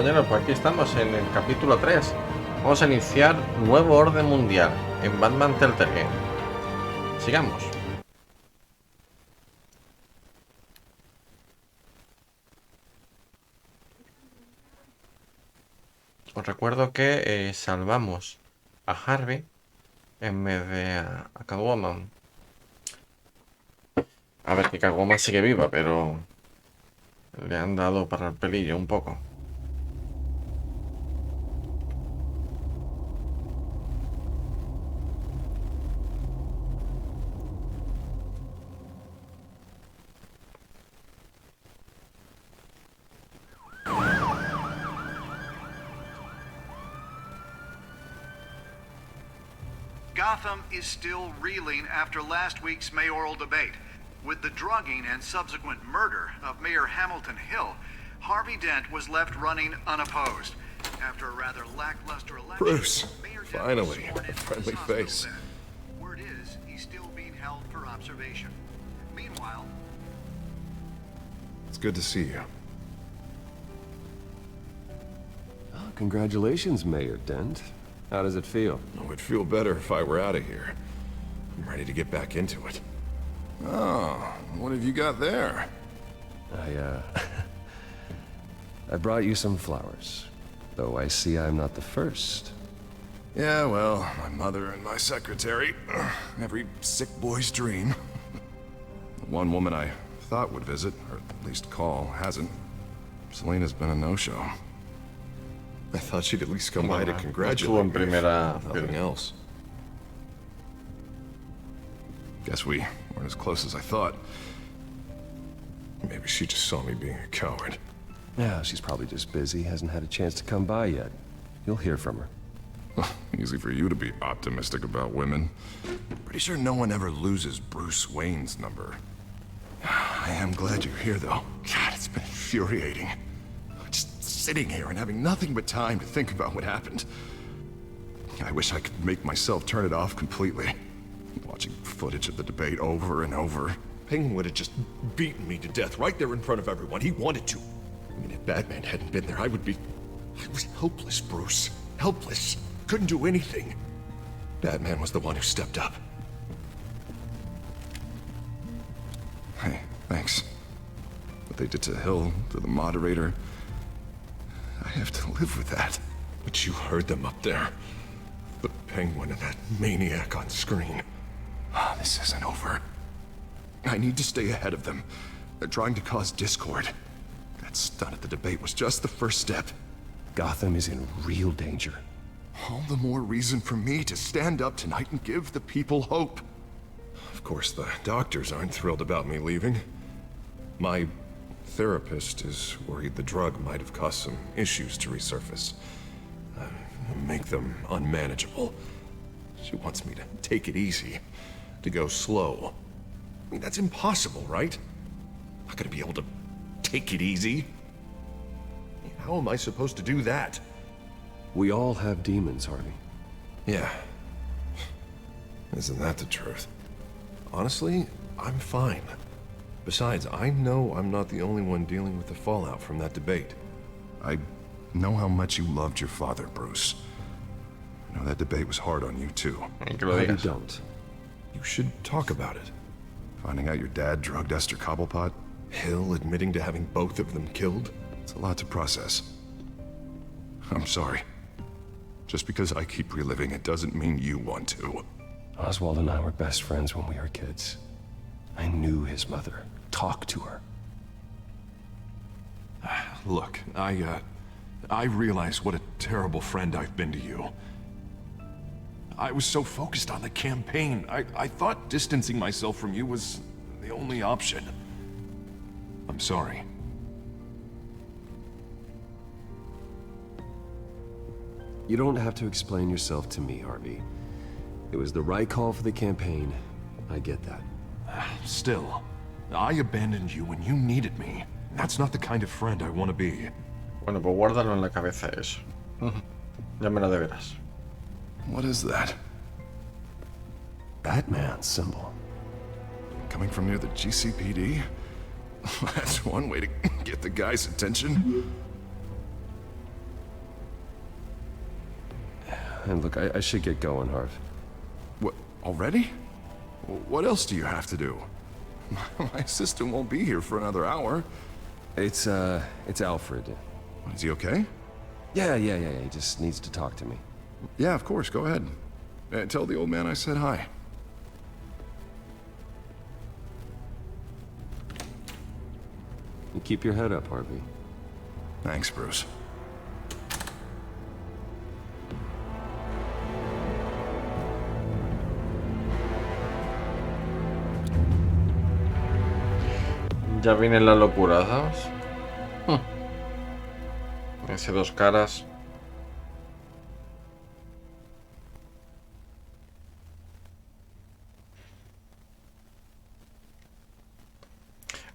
compañeros, pues aquí estamos en el capítulo 3. Vamos a iniciar Nuevo Orden Mundial en Batman Telltale. Sigamos. Os recuerdo que salvamos a Harvey en vez de a Catwoman. A ver, que Catwoman sigue viva, pero le han dado para el pelillo un poco. Gotham is still reeling after last week's mayoral debate. With the drugging and subsequent murder of Mayor Hamilton Hill, Harvey Dent was left running unopposed. After a rather lackluster election, Bruce, Mayor Dent finally, was sworn a into friendly his hospital face. bed. Word is, he's still being held for observation. Meanwhile, It's good to see you. Oh, congratulations, Mayor Dent. How does it feel? It would feel better if I were out of here. I'm ready to get back into it. Oh, what have you got there? I brought you some flowers. Though I see I'm not the first. Yeah, well, my mother and my secretary. Every sick boy's dream. One woman I thought would visit, or at least call, hasn't. Selena's been a no-show. I thought she'd at least come by to congratulate me. Nothing else. Guess we weren't as close as I thought. Maybe she just saw me being a coward. Yeah, she's probably just busy, hasn't had a chance to come by yet. You'll hear from her. Easy for you to be optimistic about women. Pretty sure no one ever loses Bruce Wayne's number. I am glad you're here, though. God, it's been infuriating. Just sitting here and having nothing but time to think about what happened. I wish I could make myself turn it off completely. Watching footage of the debate over and over. Penguin would have just beaten me to death right there in front of everyone. He wanted to. I mean, if Batman hadn't been there, I was helpless, Bruce. Helpless. Couldn't do anything. Batman was the one who stepped up. Hey, thanks. What they did to Hill, to the moderator, I have to live with that. But you heard them up there. The Penguin and that maniac on screen. This isn't over. I need to stay ahead of them. They're trying to cause discord. That stunt at the debate was just the first step. Gotham is in real danger. All the more reason for me to stand up tonight and give the people hope. Of course, the doctors aren't thrilled about me leaving. My therapist is worried the drug might have caused some issues to resurface. Make them unmanageable. She wants me to take it easy, to go slow. I mean, that's impossible, right? I'm not gonna be able to take it easy. How am I supposed to do that? We all have demons, Harvey. Yeah. Isn't that the truth? Honestly, I'm fine. Besides, I know I'm not the only one dealing with the fallout from that debate. I know how much you loved your father, Bruce. I know that debate was hard on you, too. You don't. You should talk about it. Finding out your dad drugged Esther Cobblepot, Hill admitting to having both of them killed. It's a lot to process. I'm sorry. Just because I keep reliving it doesn't mean you want to. Oswald and I were best friends when we were kids. I knew his mother. Talked to her. Look, I realize what a terrible friend I've been to you. I was so focused on the campaign. I thought distancing myself from you was the only option. I'm sorry. You don't have to explain yourself to me, Harvey. It was the right call for the campaign. I get that. Still, I abandoned you when you needed me. That's not the kind of friend I want to be. Bueno, pues guárdalo en la cabeza eso. Ya me lo de veras. What is that? Batman symbol. Coming from near the GCPD? That's one way to get the guy's attention. And look, I should get going, Harv. What, already? What else do you have to do? My assistant won't be here for another hour. It's Alfred. Is he okay? Yeah, he just needs to talk to me. Yeah, of course, go ahead. Tell the old man I said hi. You keep your head up, Harvey. Thanks, Bruce. Ya viene la locura, ¿sabes? Ese dos caras.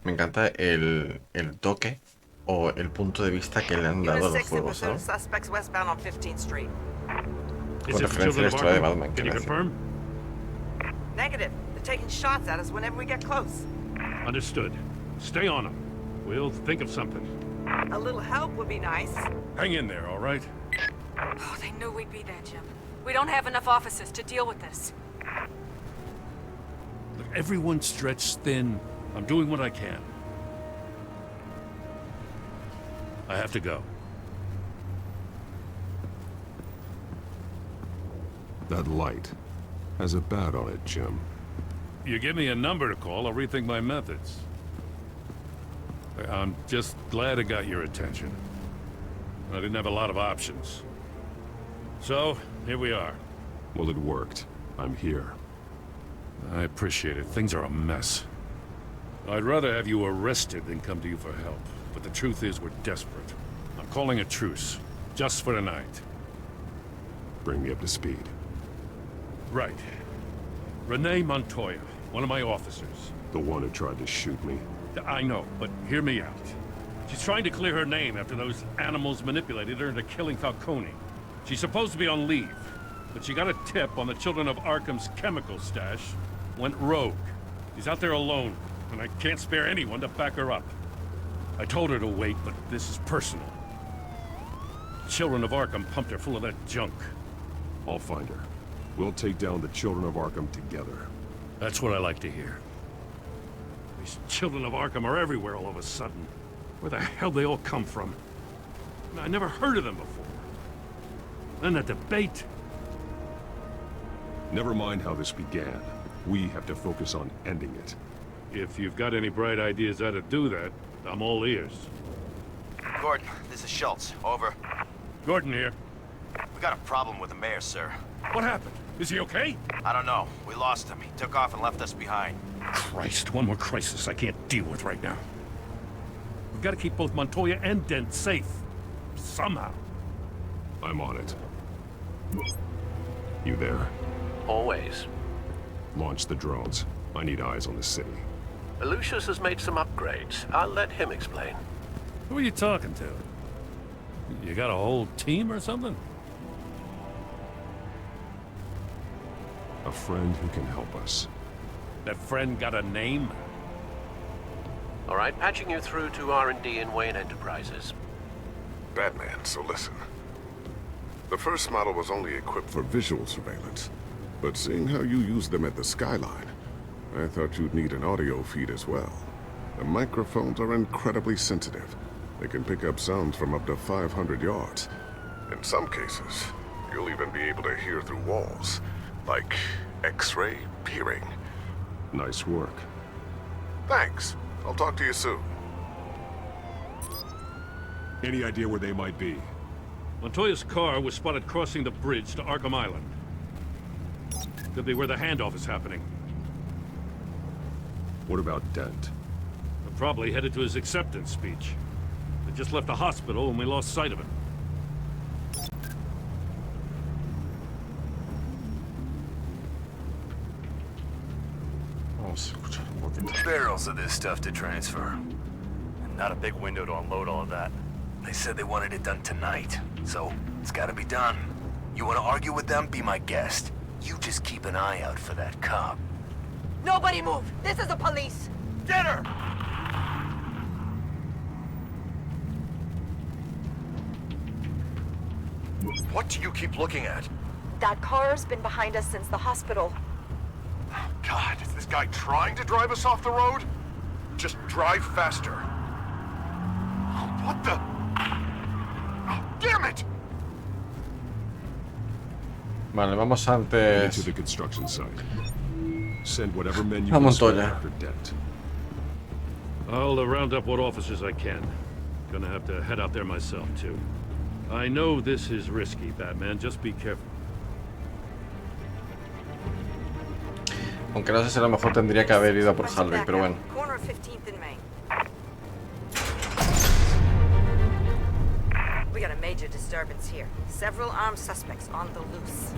Me encanta el toque o el punto de vista que le han dado a los juegos, ¿sabes? Suspects westbound on 15th Street. Con referencia a la historia de Batman. Can you confirm? Negative. They're taking shots at us whenever we get close. Understood. Stay on them. We'll think of something. A little help would be nice. Hang in there, all right? Oh, they knew we'd be there, Jim. We don't have enough officers to deal with this. Look, everyone's stretched thin. I'm doing what I can. I have to go. That light has a bat on it, Jim. You give me a number to call, I'll rethink my methods. I'm just glad it got your attention. I didn't have a lot of options. So, here we are. Well, it worked. I'm here. I appreciate it. Things are a mess. I'd rather have you arrested than come to you for help. But the truth is, we're desperate. I'm calling a truce. Just for tonight. Bring me up to speed. Right. Renee Montoya, one of my officers. The one who tried to shoot me. I know, but hear me out. She's trying to clear her name after those animals manipulated her into killing Falcone. She's supposed to be on leave, but she got a tip on the Children of Arkham's chemical stash, went rogue. She's out there alone, and I can't spare anyone to back her up. I told her to wait, but this is personal. Children of Arkham pumped her full of that junk. I'll find her. We'll take down the Children of Arkham together. That's what I like to hear. These Children of Arkham are everywhere all of a sudden. Where the hell they all come from? I never heard of them before. And that debate. Never mind how this began. We have to focus on ending it. If you've got any bright ideas how to do that, I'm all ears. Gordon, this is Schultz. Over. Gordon here. We got a problem with the mayor, sir. What happened? Is he okay? I don't know. We lost him. He took off and left us behind. Christ, one more crisis I can't deal with right now. We've got to keep both Montoya and Dent safe. Somehow. I'm on it. You there? Always. Launch the drones. I need eyes on the city. Lucius has made some upgrades. I'll let him explain. Who are you talking to? You got a whole team or something? A friend who can help us. That friend got a name? All right, patching you through to R&D in Wayne Enterprises. Batman, so listen. The first model was only equipped for visual surveillance, but seeing how you use them at the skyline, I thought you'd need an audio feed as well. The microphones are incredibly sensitive. They can pick up sounds from up to 500 yards. In some cases, you'll even be able to hear through walls, like X-ray peering. Nice work. Thanks. I'll talk to you soon. Any idea where they might be? Montoya's car was spotted crossing the bridge to Arkham Island. Could be where the handoff is happening. What about Dent? They're probably headed to his acceptance speech. They just left the hospital and we lost sight of him. Barrels of this stuff to transfer. And not a big window to unload all of that. They said they wanted it done tonight, so it's gotta be done. You wanna argue with them? Be my guest. You just keep an eye out for that cop. Nobody move! This is the police! Get her! What do you keep looking at? That car's been behind us since the hospital. God, is this guy trying to drive us off the road? Just drive faster. What the? Oh, damn it! Vale, vamos antes. To the construction site. Send whatever men you A can spare Montoya. after Dent. I'll round up what officers I can. Gonna have to head out there myself, too. I know this is risky, Batman. Just be careful. Aunque no sé si a lo mejor tendría que haber ido a por Harvey, pero bueno. Corner of 15th and Main. We got a major disturbance here. Several armed suspects on the loose.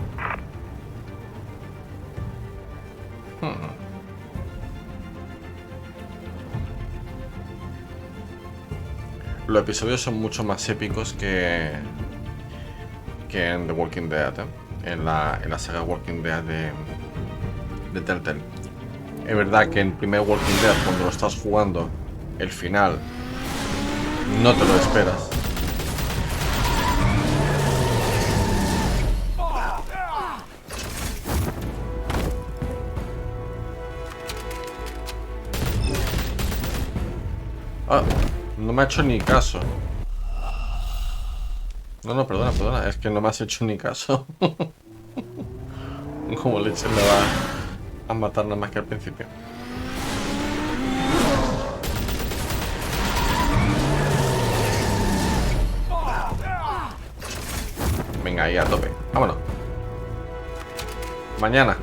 Los episodios son mucho más épicos que en The Walking Dead, ¿eh? en la saga Walking Dead de Telltale. Es verdad que en el primer Walking Dead, cuando lo estás jugando, el final no te lo esperas. Ah, no me ha hecho ni caso. No, perdona, es que no me has hecho ni caso. Como leche me va a matar nada más que al principio. Venga, ahí a tope. Vámonos. Mañana.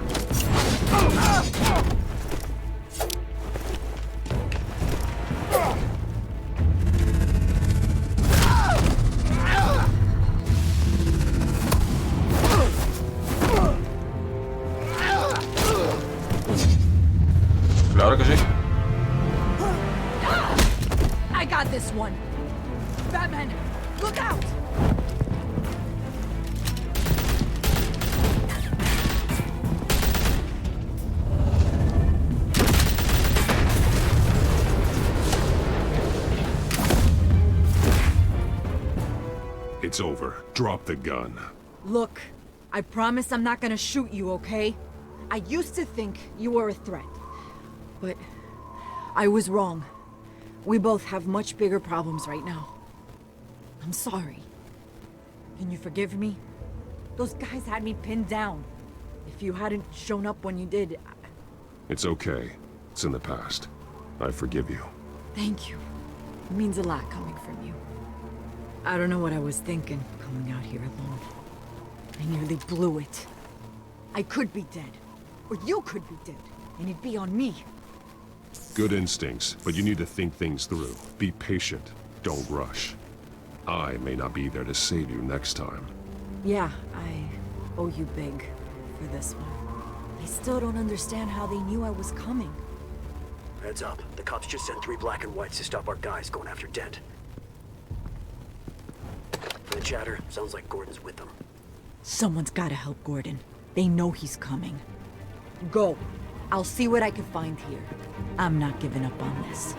Claro que sí. I got this one. Batman, look out! It's over. Drop the gun. Look, I promise I'm not gonna shoot you, okay? I used to think you were a threat, but I was wrong. We both have much bigger problems right now. I'm sorry. Can you forgive me? Those guys had me pinned down. If you hadn't shown up when you did... It's okay. It's in the past. I forgive you. Thank you. It means a lot coming from you. I don't know what I was thinking, coming out here alone. I nearly blew it. I could be dead. Or you could be dead. And it'd be on me. Good instincts, but you need to think things through. Be patient. Don't rush. I may not be there to save you next time. Yeah, I owe you big for this one. I still don't understand how they knew I was coming. Heads up. The cops just sent 3 black and whites to stop our guys going after Dent. From the chatter, sounds like Gordon's with them. Someone's gotta help Gordon. They know he's coming. Go. I'll see what I can find here. I'm not giving up on this.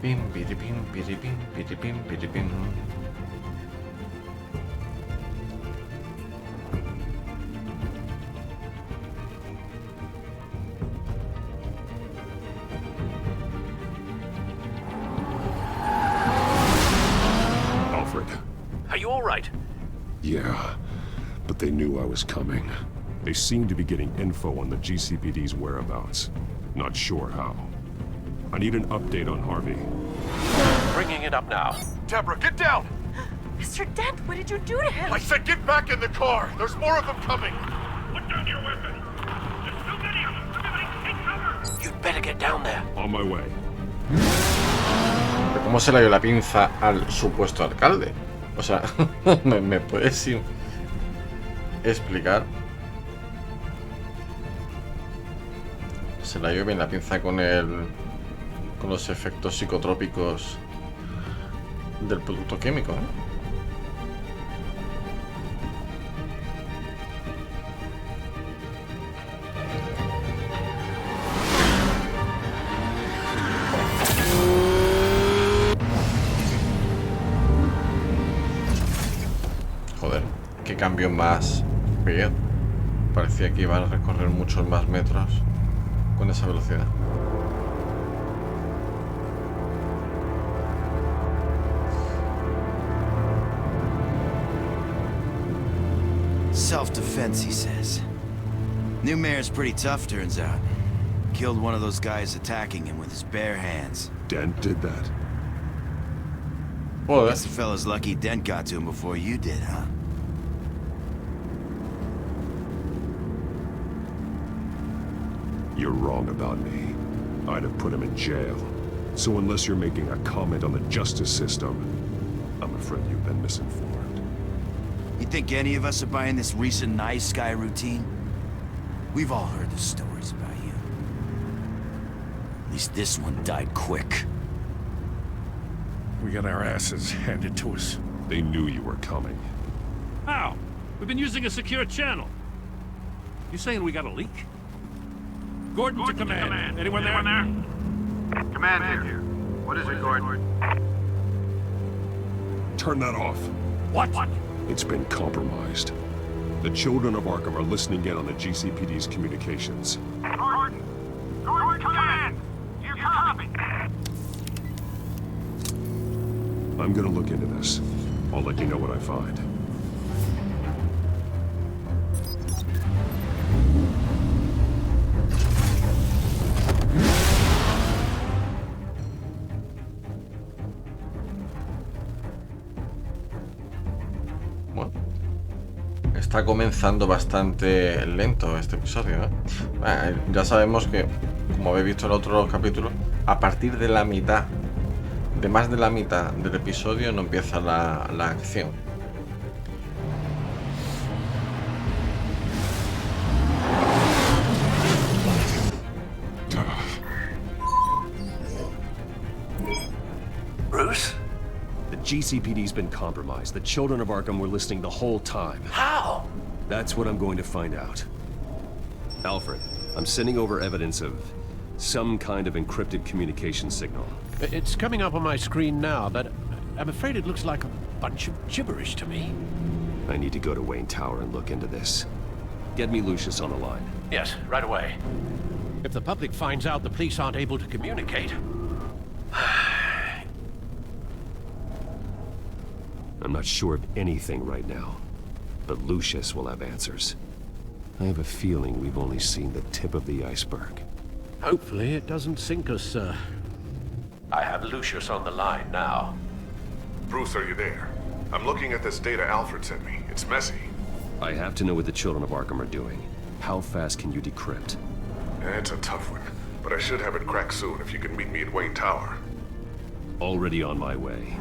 Bim, bidi, bim, bidi, bim, bidi, bim, bidi, bim. Are you all right? Yeah, but they knew I was coming. They seemed to be getting info on the GCPD's whereabouts. Not sure how. I need an update on Harvey. Bringing it up now. Deborah, get down! Mr. Dent, what did you do to him? I said get back in the car! There's more of them coming! Put down your weapon. There's so many of them. Everybody take cover. You'd better get down there. On my way. Pero ¿cómo se le dio la pinza al supuesto alcalde? O sea, ¿me puedes explicar? Se la dio bien la pinza con los efectos psicotrópicos del producto químico, ¿eh? cambio más fluido. Parecía que iban a recorrer muchos más metros con esa velocidad. Self-defense, he says. New mayor's pretty tough, turns out. Killed one of those guys attacking him with his bare hands. Dent did that? Well, guess the fella's lucky Dent got to him before you did, huh? You're wrong about me. I'd have put him in jail. So unless you're making a comment on the justice system, I'm afraid you've been misinformed. You think any of us are buying this recent nice guy routine? We've all heard the stories about you. At least this one died quick. We got our asses handed to us. They knew you were coming. How? We've been using a secure channel. You saying we got a leak? Gordon to command. Anyone there? Command here. What is it, Gordon? Turn that off. What? It's been compromised. The children of Arkham are listening in on the GCPD's communications. Gordon! Gordon, command! Do you copy? I'm gonna look into this. I'll let you know what I find. Bueno, está comenzando bastante lento este episodio, ¿eh? Ya sabemos que, como habéis visto en el otro capítulo, a partir de la mitad, de más de la mitad del episodio, no empieza la acción. Bruce? The GCPD's been compromised. The children of Arkham were listening the whole time. How? That's what I'm going to find out. Alfred, I'm sending over evidence of some kind of encrypted communication signal. It's coming up on my screen now, but I'm afraid it looks like a bunch of gibberish to me. I need to go to Wayne Tower and look into this. Get me Lucius on the line. Yes, right away. If the public finds out the police aren't able to communicate... I'm not sure of anything right now, but Lucius will have answers. I have a feeling we've only seen the tip of the iceberg. Hopefully it doesn't sink us, sir. I have Lucius on the line now. Bruce, are you there? I'm looking at this data Alfred sent me. It's messy. I have to know what the children of Arkham are doing. How fast can you decrypt? It's a tough one, but I should have it cracked soon if you can meet me at Wayne Tower. Already on my way.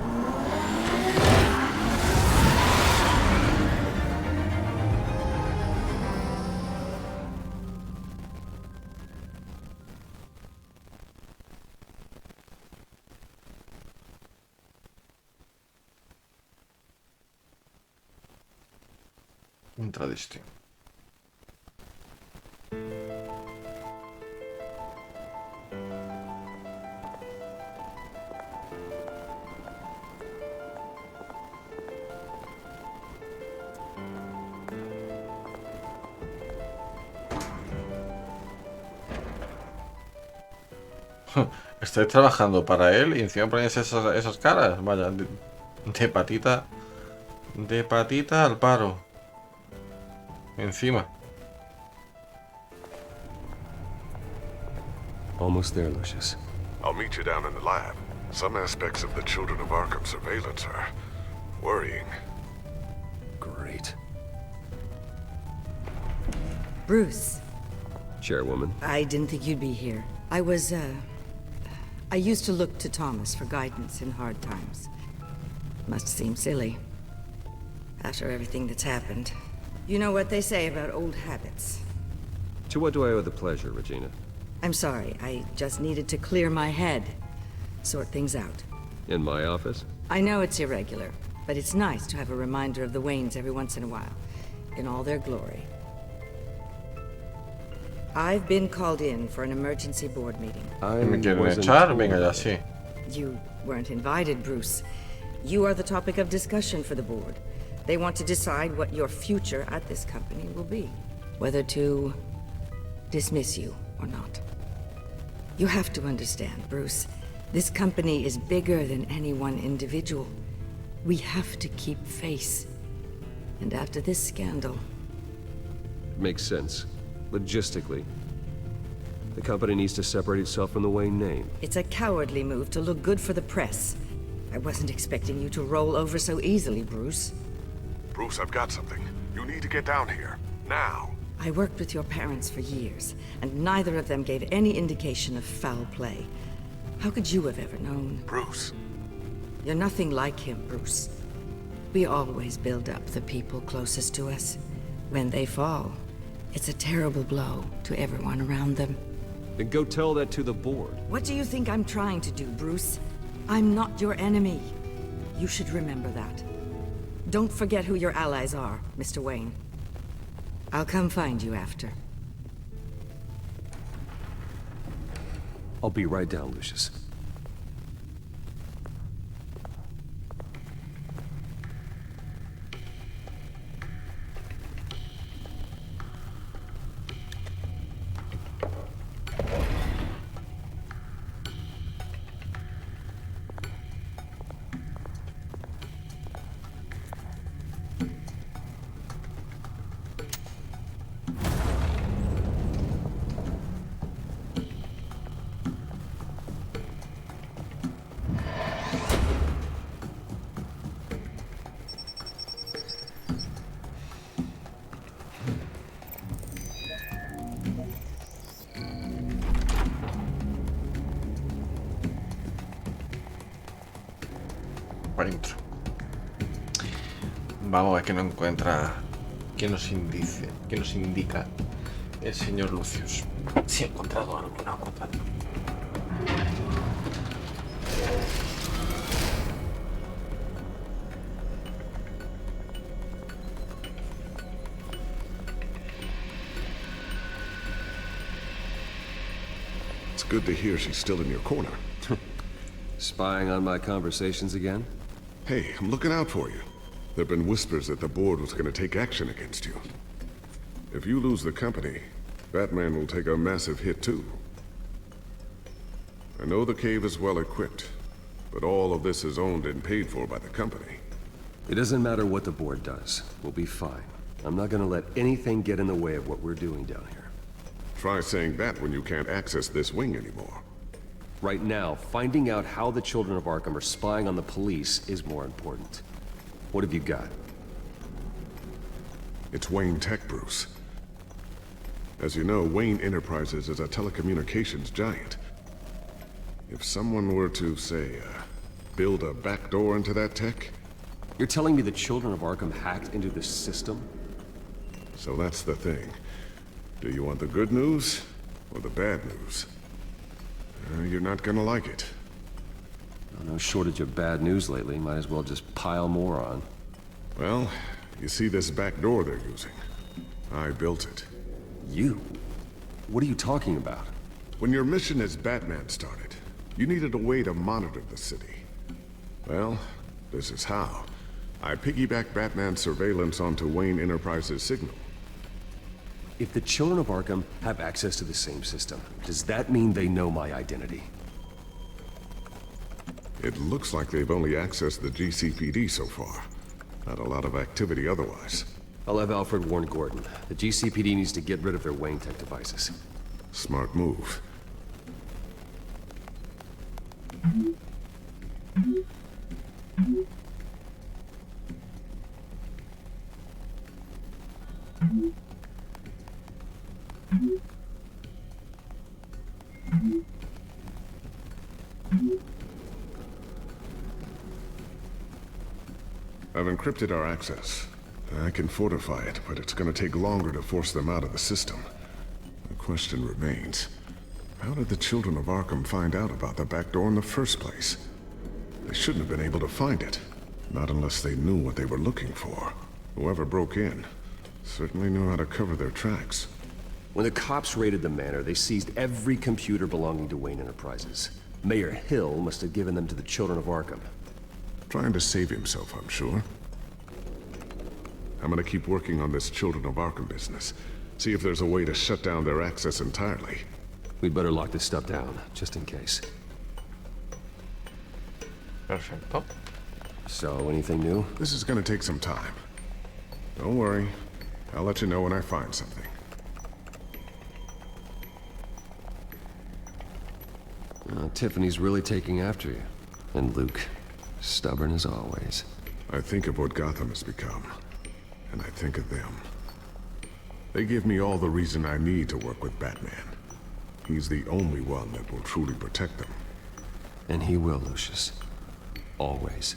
Un tradiste. Estáis trabajando para él y encima ponéis esas caras. Vaya, de patita al paro. Encima. Almost there, Lucius. I'll meet you down in the lab. Some aspects of the Children of Arkham surveillance are worrying. Great. Bruce. Chairwoman. I didn't think you'd be here. I used to look to Thomas for guidance in hard times. Must seem silly. After everything that's happened. You know what they say about old habits. To what do I owe the pleasure, Regina? I'm sorry, I just needed to clear my head. Sort things out. In my office? I know it's irregular, but it's nice to have a reminder of the Waynes every once in a while. In all their glory. I've been called in for an emergency board meeting. You weren't invited, Bruce. You are the topic of discussion for the board. They want to decide what your future at this company will be. Whether to dismiss you or not. You have to understand, Bruce. This company is bigger than any one individual. We have to keep face. And after this scandal... Makes sense. Logistically. The company needs to separate itself from the Wayne name. It's a cowardly move to look good for the press. I wasn't expecting you to roll over so easily, Bruce. Bruce, I've got something. You need to get down here. Now. I worked with your parents for years, and neither of them gave any indication of foul play. How could you have ever known? Bruce. You're nothing like him, Bruce. We always build up the people closest to us. When they fall, it's a terrible blow to everyone around them. Then go tell that to the board. What do you think I'm trying to do, Bruce? I'm not your enemy. You should remember that. Don't forget who your allies are, Mr. Wayne. I'll come find you after. I'll be right down, Lucius. Para intro. Vamos a ver qué nos encuentra, qué nos indica el señor Lucius. Si he encontrado alguna cosa. It's good to hear she's still in your corner. Spying on my conversations again? Hey, I'm looking out for you. There've been whispers that the board was going to take action against you. If you lose the company, Batman will take a massive hit too. I know the cave is well equipped, but all of this is owned and paid for by the company. It doesn't matter what the board does. We'll be fine. I'm not gonna let anything get in the way of what we're doing down here. Try saying that when you can't access this wing anymore. Right now, finding out how the children of Arkham are spying on the police is more important. What have you got? It's Wayne Tech, Bruce. As you know, Wayne Enterprises is a telecommunications giant. If someone were to, say, build a backdoor into that tech... You're telling me the children of Arkham hacked into this system? So that's the thing. Do you want the good news or the bad news? You're not gonna like it. No shortage of bad news lately. Might as well just pile more on. Well, you see this back door they're using? I built it. You? What are you talking about? When your mission as Batman started, you needed a way to monitor the city. Well, this is how. I piggybacked Batman's surveillance onto Wayne Enterprises' signal. If the children of Arkham have access to the same system, does that mean they know my identity? It looks like they've only accessed the GCPD so far. Not a lot of activity otherwise. I'll have Alfred warn Gordon. The GCPD needs to get rid of their Wayne Tech devices. Smart move. I've encrypted our access. I can fortify it, but it's gonna take longer to force them out of the system. The question remains, how did the children of Arkham find out about the back door in the first place? They shouldn't have been able to find it. Not unless they knew what they were looking for. Whoever broke in certainly knew how to cover their tracks. When the cops raided the manor, they seized every computer belonging to Wayne Enterprises. Mayor Hill must have given them to the children of Arkham. Trying to save himself, I'm sure. I'm gonna keep working on this Children of Arkham business. See if there's a way to shut down their access entirely. We'd better lock this stuff down, just in case. Perfecto. So, anything new? This is gonna take some time. Don't worry. I'll let you know when I find something. Tiffany's really taking after you. And Luke, stubborn as always. I think of what Gotham has become, and I think of them. They give me all the reason I need to work with Batman. He's the only one that will truly protect them. And he will, Lucius. Always.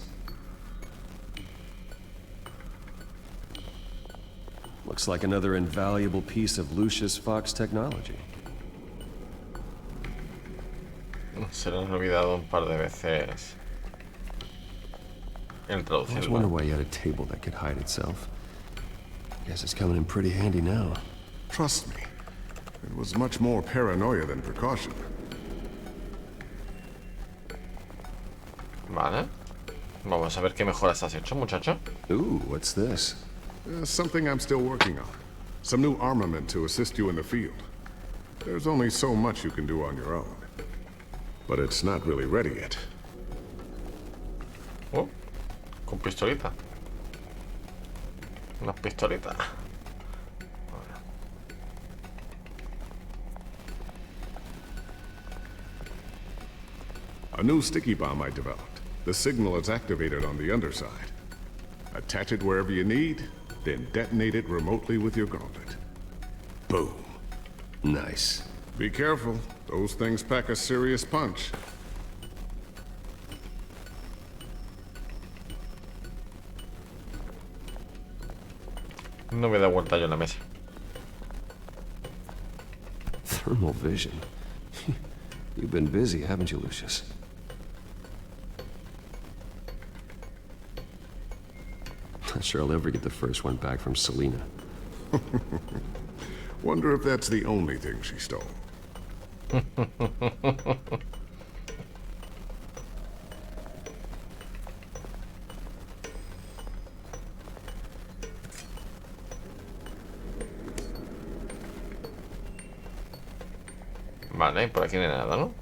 Looks like another invaluable piece of Lucius Fox technology. Se lo han olvidado un par de veces el I always traducirlo. wonder why you had a table that could hide itself. Guess it's coming in pretty handy now. Trust me, it was much more paranoia than precaution. Vale. Vamos a ver qué mejoras has hecho, muchacho. Ooh, what's this? Something I'm still working on. Some new armament to assist you in the field. There's only so much you can do on your own. But it's not really ready yet. Oh, con pistolita. Una pistolita. A new sticky bomb I developed. The signal is activated on the underside. Attach it wherever you need, then detonate it remotely with your gauntlet. Boom. Nice. Be careful. Those things pack a serious punch. No me da vuelta yo en la mesa. Thermal vision. You've been busy, haven't you, Lucius? Not sure I'll ever get the first one back from Selina. Wonder if that's the only thing she stole. Vale, por aquí no hay nada, ¿no?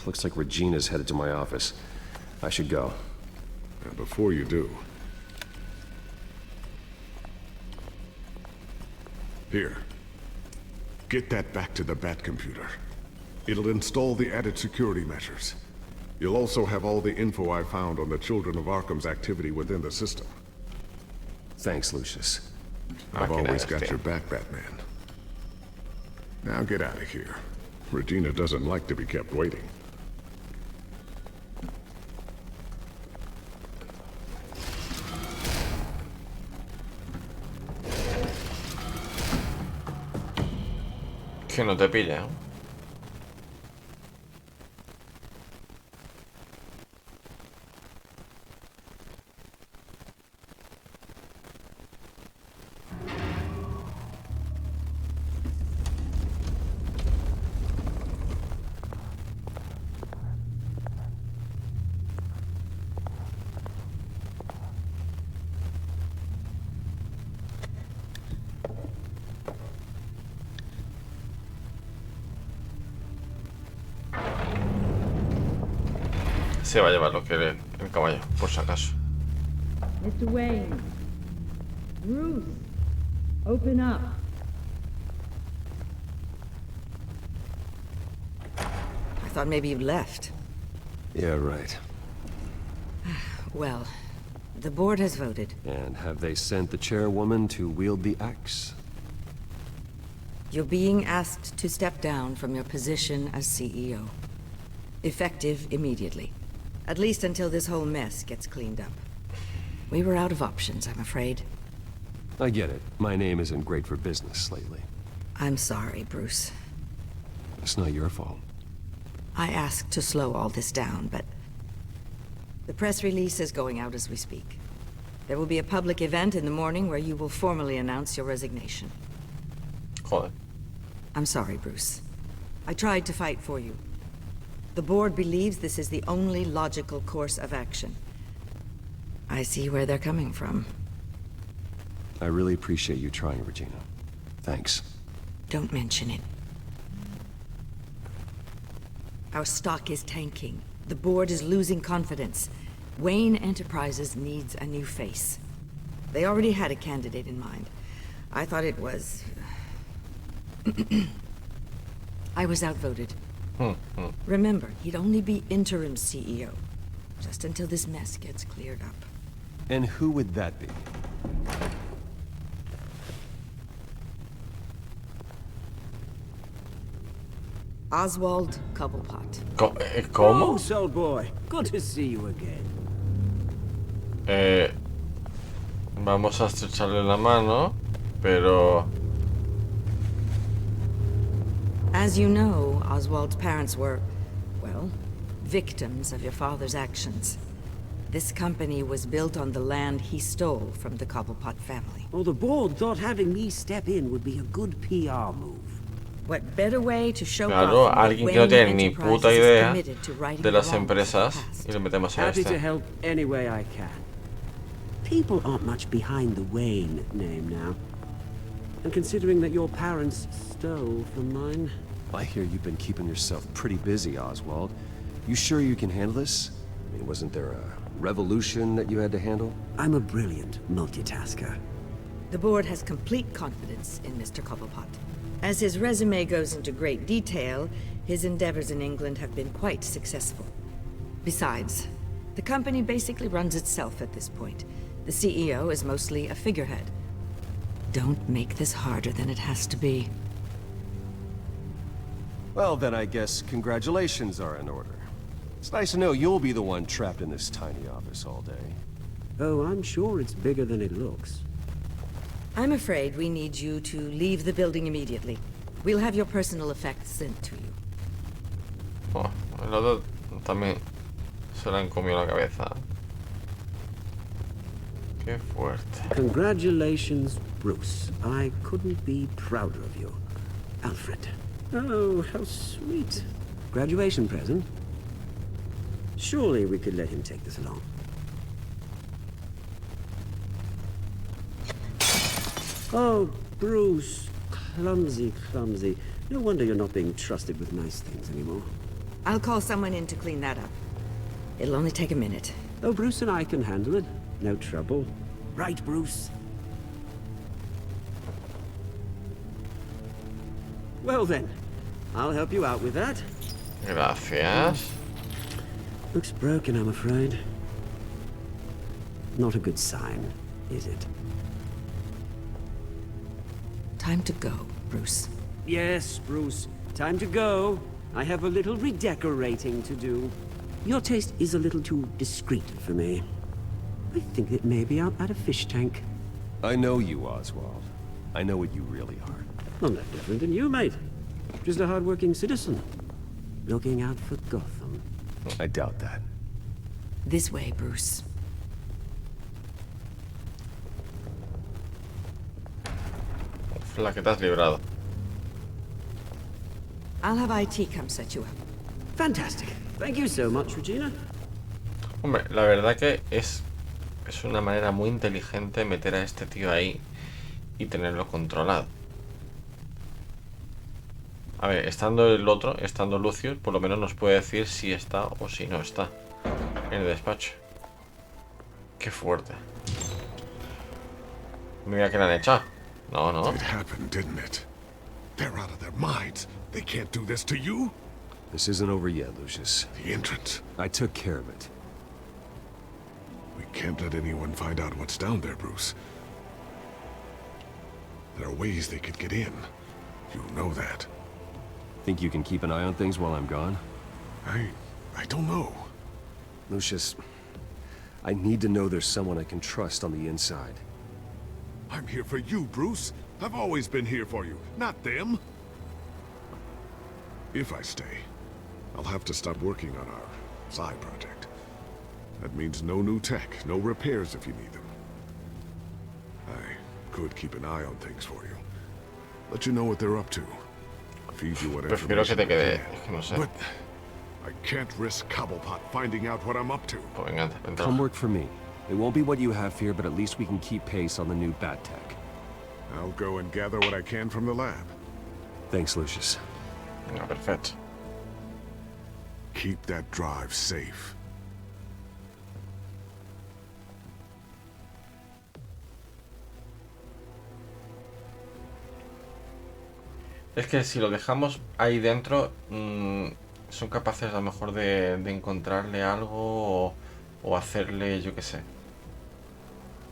Looks like Regina's headed to my office. I should go. And before you do... Here. Get that back to the Bat computer. It'll install the added security measures. You'll also have all the info I found on the Children of Arkham's activity within the system. Thanks, Lucius. I've always got your back, Batman. Now get out of here. Regina doesn't like to be kept waiting. Que no te pilla, ¿eh? Se va a llevar lo que el caballo, por si acaso. Mr. Wayne. Bruce. Open up. I thought maybe you'd left. Yeah, right. Well, the board has voted. And have they sent the chairwoman to wield the axe? You're being asked to step down from your position as CEO. Effective immediately. At least until this whole mess gets cleaned up. We were out of options, I'm afraid. I get it. My name isn't great for business lately. I'm sorry, Bruce. It's not your fault. I asked to slow all this down, but The press release is going out as we speak. There will be a public event in the morning where you will formally announce your resignation. Joder. I'm sorry, Bruce. I tried to fight for you. The board believes this is the only logical course of action. I see where they're coming from. I really appreciate you trying, Regina. Thanks. Don't mention it. Our stock is tanking. The board is losing confidence. Wayne Enterprises needs a new face. They already had a candidate in mind. I thought it was... I was outvoted. Remember, he'd only be interim CEO. Just until this mess gets cleared up. And who would that be? Oswald Cobblepot. ¿Cómo? Oh, soul boy. Good to see you again. Vamos a estrecharle la mano, pero... As you know, Oswald's parents were, well, victims of your father's actions. This company was built on the land he stole from the Cobblepot family. Well, the board thought having me step in would be a good PR move. What better way to show Claro, Gotham alguien that que no tiene Wayne ni Enterprises puta is idea committed to righting de las the wrongs of the empresas past. y le metemos a Happy este. to help any way I can. People aren't much behind the Wayne name now. And considering that your parents stole from mine... I hear you've been keeping yourself pretty busy, Oswald. You sure you can handle this? I mean, wasn't there a revolution that you had to handle? I'm a brilliant multitasker. The board has complete confidence in Mr. Cobblepot. As his resume goes into great detail, his endeavors in England have been quite successful. Besides, the company basically runs itself at this point. The CEO is mostly a figurehead. Don't make this harder than it has to be. Well, then I guess congratulations are in order. It's nice to know you'll be the one trapped in this tiny office all day. Oh, I'm sure it's bigger than it looks. I'm afraid we need you to leave the building immediately. We'll have your personal effects sent to you. Oh, el otro también se le han comido la cabeza. Qué fuerte. Congratulations, Bruce. I couldn't be prouder of you. Alfred. Oh, how sweet. Graduation present? Surely we could let him take this along. Oh, Bruce. Clumsy, clumsy. No wonder you're not being trusted with nice things anymore. I'll call someone in to clean that up. It'll only take a minute. Oh, Bruce and I can handle it. No trouble. Right, Bruce? Well then, I'll help you out with that. Gracias. Looks broken, I'm afraid. Not a good sign, is it? Time to go, Bruce. Yes, Bruce. Time to go. I have a little redecorating to do. Your taste is a little too discreet for me. I think that maybe I'm at a fish tank. I know you, Oswald. I know what you really are. I'm no different than you, mate. Just a hard-working citizen. Looking out for Gotham. I doubt that. This way, Bruce. La que te has librado. I'll have IT come set you up. Fantastic. Thank you so much, Regina. Hombre, la verdad que es una manera muy inteligente meter a este tío ahí y tenerlo controlado. A ver, estando el otro, estando Lucius, por lo menos nos puede decir si está o si no está en el despacho. Qué fuerte. Mira que le han echado. No, no. It happened, didn't it? They're out of their minds. They can't do this to you. This isn't over yet, Lucius. The entrance. I took care of it. We can't let anyone find out what's down there, Bruce. There are ways they could get in. You know that. Think you can keep an eye on things while I'm gone? I don't know. Lucius, I need to know there's someone I can trust on the inside. I'm here for you, Bruce. I've always been here for you, not them. If I stay, I'll have to stop working on our side project. That means no new tech, no repairs if you need them. I could keep an eye on things for you. Let you know what they're up to. Feed you what Prefiero que te quede, es que no sé. But I can't risk Cobblepot finding out what I'm up to. Come work for me. It won't be what you have here, but at least we can keep pace on the new bat tech. I'll go and gather what I can from the lab. Thanks, Lucius. No, perfecto. Keep that drive safe. Es que si lo dejamos ahí dentro, son capaces a lo mejor de encontrarle algo o hacerle, yo qué sé,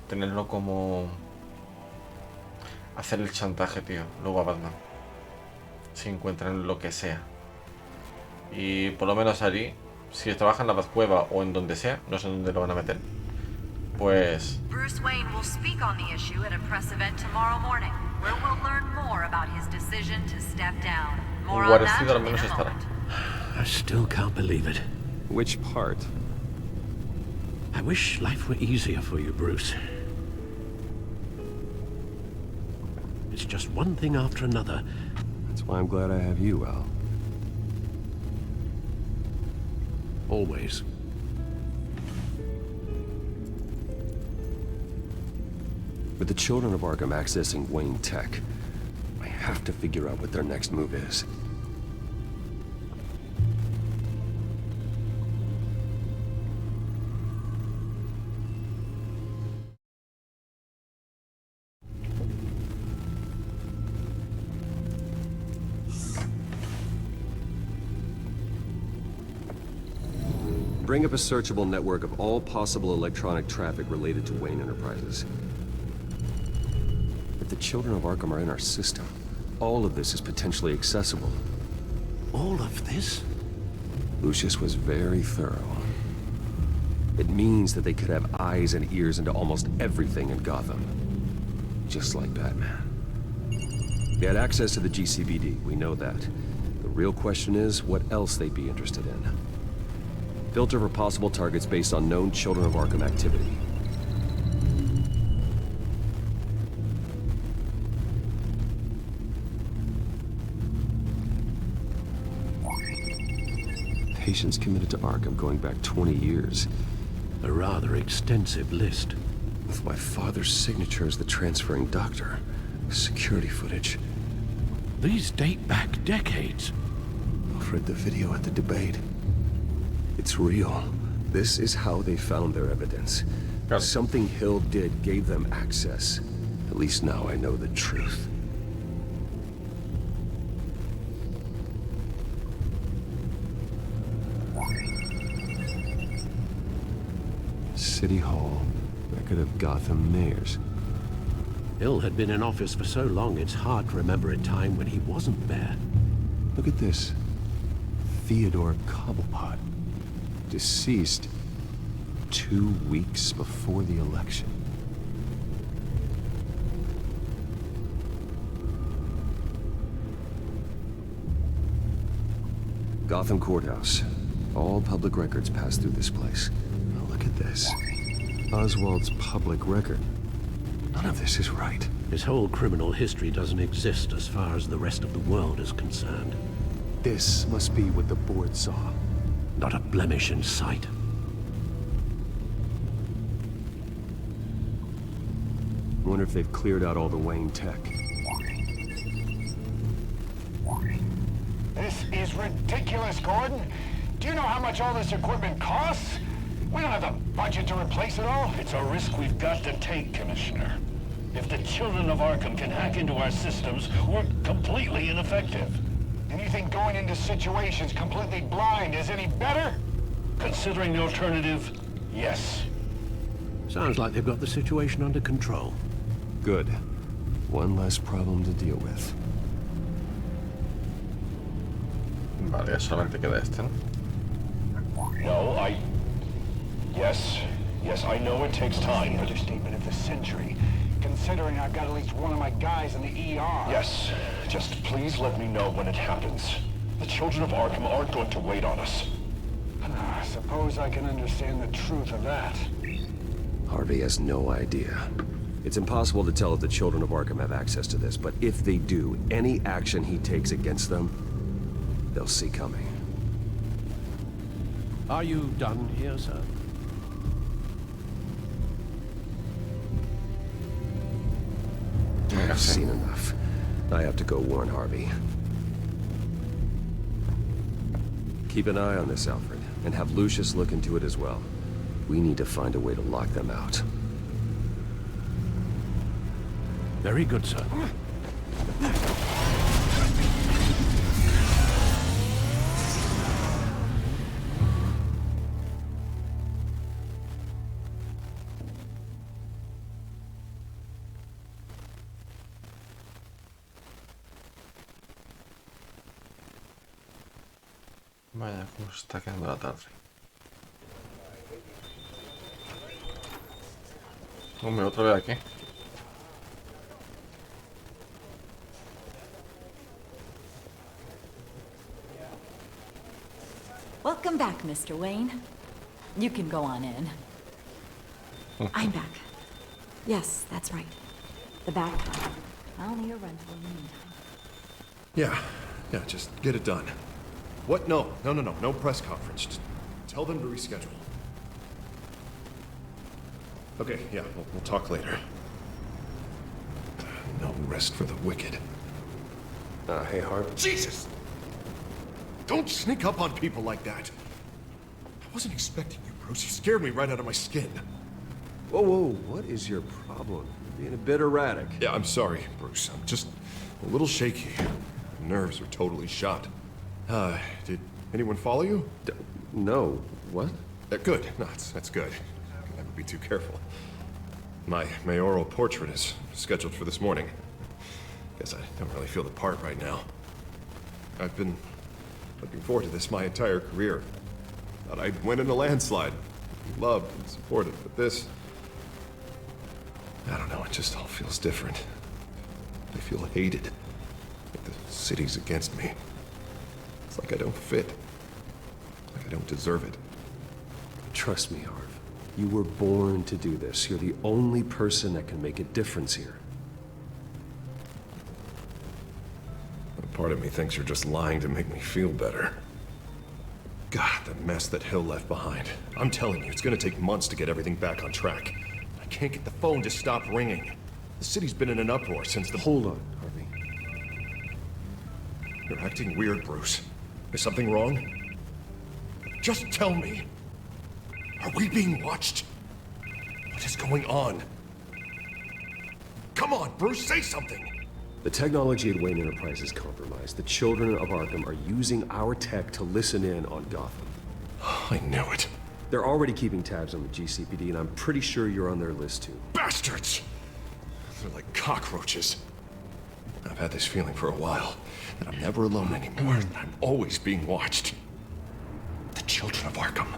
tenerlo como... hacer el chantaje, tío, luego a Batman. Si encuentran lo que sea. Y por lo menos allí, si trabaja en la Batcueva o en donde sea, no sé dónde lo van a meter, pues... Bruce Wayne will speak on the issue at a press event tomorrow morning, where we'll learn more about his decision to step down. More on that in a moment. I still can't believe it. Which part? I wish life were easier for you, Bruce. It's just one thing after another. That's why I'm glad I have you, Al. Always. With the children of Arkham accessing Wayne Tech, I have to figure out what their next move is. Bring up a searchable network of all possible electronic traffic related to Wayne Enterprises. If the children of Arkham are in our system, all of this is potentially accessible. All of this? Lucius was very thorough. It means that they could have eyes and ears into almost everything in Gotham. Just like Batman. They had access to the GCPD, we know that. The real question is, what else they'd be interested in. Filter for possible targets based on known Children of Arkham activity. Patients committed to Arkham going back 20 years. A rather extensive list. With my father's signature as the transferring doctor. Security footage. These date back decades. I've read the video at the debate. It's real. This is how they found their evidence. Something Hill did gave them access. At least now I know the truth. City Hall. Record of Gotham mayors. Hill had been in office for so long, it's hard to remember a time when he wasn't there. Look at this. Theodore Cobblepot. Deceased 2 weeks before the election. Gotham Courthouse. All public records pass through this place. Oh, look at this. Oswald's public record. None of this is right. His whole criminal history doesn't exist as far as the rest of the world is concerned. This must be what the board saw. Not a blemish in sight. Wonder if they've cleared out all the Wayne tech. This is ridiculous, Gordon. Do you know how much all this equipment costs? We don't have the budget to replace it all. It's a risk we've got to take, Commissioner. If the children of Arkham can hack into our systems, we're completely ineffective. And you think going into situations completely blind is any better? Considering the alternative, yes. Sounds like they've got the situation under control. Good. One less problem to deal with. Vale, solamente queda este, ¿no? No, Yes, I know it takes time. Understatement of the century. Considering I've got at least one of my guys in the ER. Yes, just please let me know when it happens. The children of Arkham aren't going to wait on us. Suppose I can understand the truth of that. Harvey has no idea. It's impossible to tell if the children of Arkham have access to this, but if they do, any action he takes against them, they'll see coming. Are you done here, sir? I've seen enough. I have to go warn Harvey. Keep an eye on this, Alfred, and have Lucius look into it as well. We need to find a way to lock them out. Very good, sir. Vaya, cómo se está quedando la tarde. Hombre, otra vez aquí. Welcome back, Mr. Wayne. You can go on in. I'm back. Yes, that's right. The back. I'll need a rental in the meantime. Yeah, just get it done. What? No press conference. Just tell them to reschedule. Okay, yeah, we'll talk later. No rest for the wicked. Hey, Harv. Jesus! Don't sneak up on people like that. I wasn't expecting you, Bruce. You scared me right out of my skin. Whoa, what is your problem? You're being a bit erratic. Yeah, I'm sorry, Bruce. I'm just a little shaky. My nerves are totally shot. Did anyone follow you? No. What? Good. No, that's good. I can never be too careful. My mayoral portrait is scheduled for this morning. Guess I don't really feel the part right now. I've been looking forward to this my entire career. Thought I'd win in a landslide. Be loved and supported, but this... I don't know, it just all feels different. I feel hated. Like the city's against me. It's like I don't fit. Like I don't deserve it. Trust me, Harv. You were born to do this. You're the only person that can make a difference here. Part of me thinks you're just lying to make me feel better. God, the mess that Hill left behind. I'm telling you, it's gonna take months to get everything back on track. I can't get the phone to stop ringing. The city's been in an uproar since the... Hold on, Harvey. You're acting weird, Bruce. Is something wrong? Just tell me. Are we being watched? What is going on? Come on, Bruce, say something! The technology at Wayne Enterprise is compromised. The children of Arkham are using our tech to listen in on Gotham. I knew it. They're already keeping tabs on the GCPD, and I'm pretty sure you're on their list too. Bastards! They're like cockroaches. I've had this feeling for a while, that I'm never alone anymore. I'm always being watched. The children of Arkham,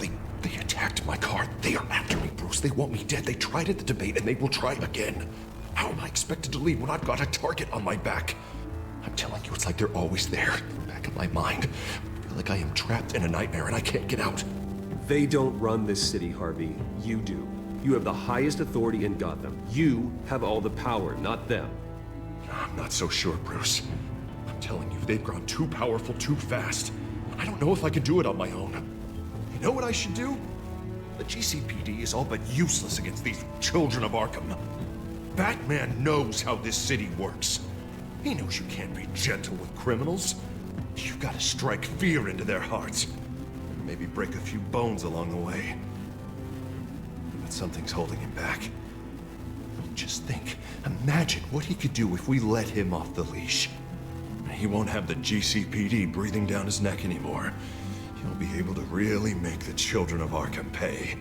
they attacked my car. They are after me, Bruce. They want me dead. They tried at the debate, and they will try again. How am I expected to leave when I've got a target on my back? I'm telling you, it's like they're always there, in the back of my mind. I feel like I am trapped in a nightmare and I can't get out. They don't run this city, Harvey. You do. You have the highest authority in Gotham. You have all the power, not them. I'm not so sure, Bruce. I'm telling you, they've grown too powerful too fast. I don't know if I can do it on my own. You know what I should do? The GCPD is all but useless against these children of Arkham. Batman knows how this city works. He knows you can't be gentle with criminals. You've got to strike fear into their hearts. And maybe break a few bones along the way. But something's holding him back. Just think, imagine what he could do if we let him off the leash. He won't have the GCPD breathing down his neck anymore. He'll be able to really make the children of Arkham pay.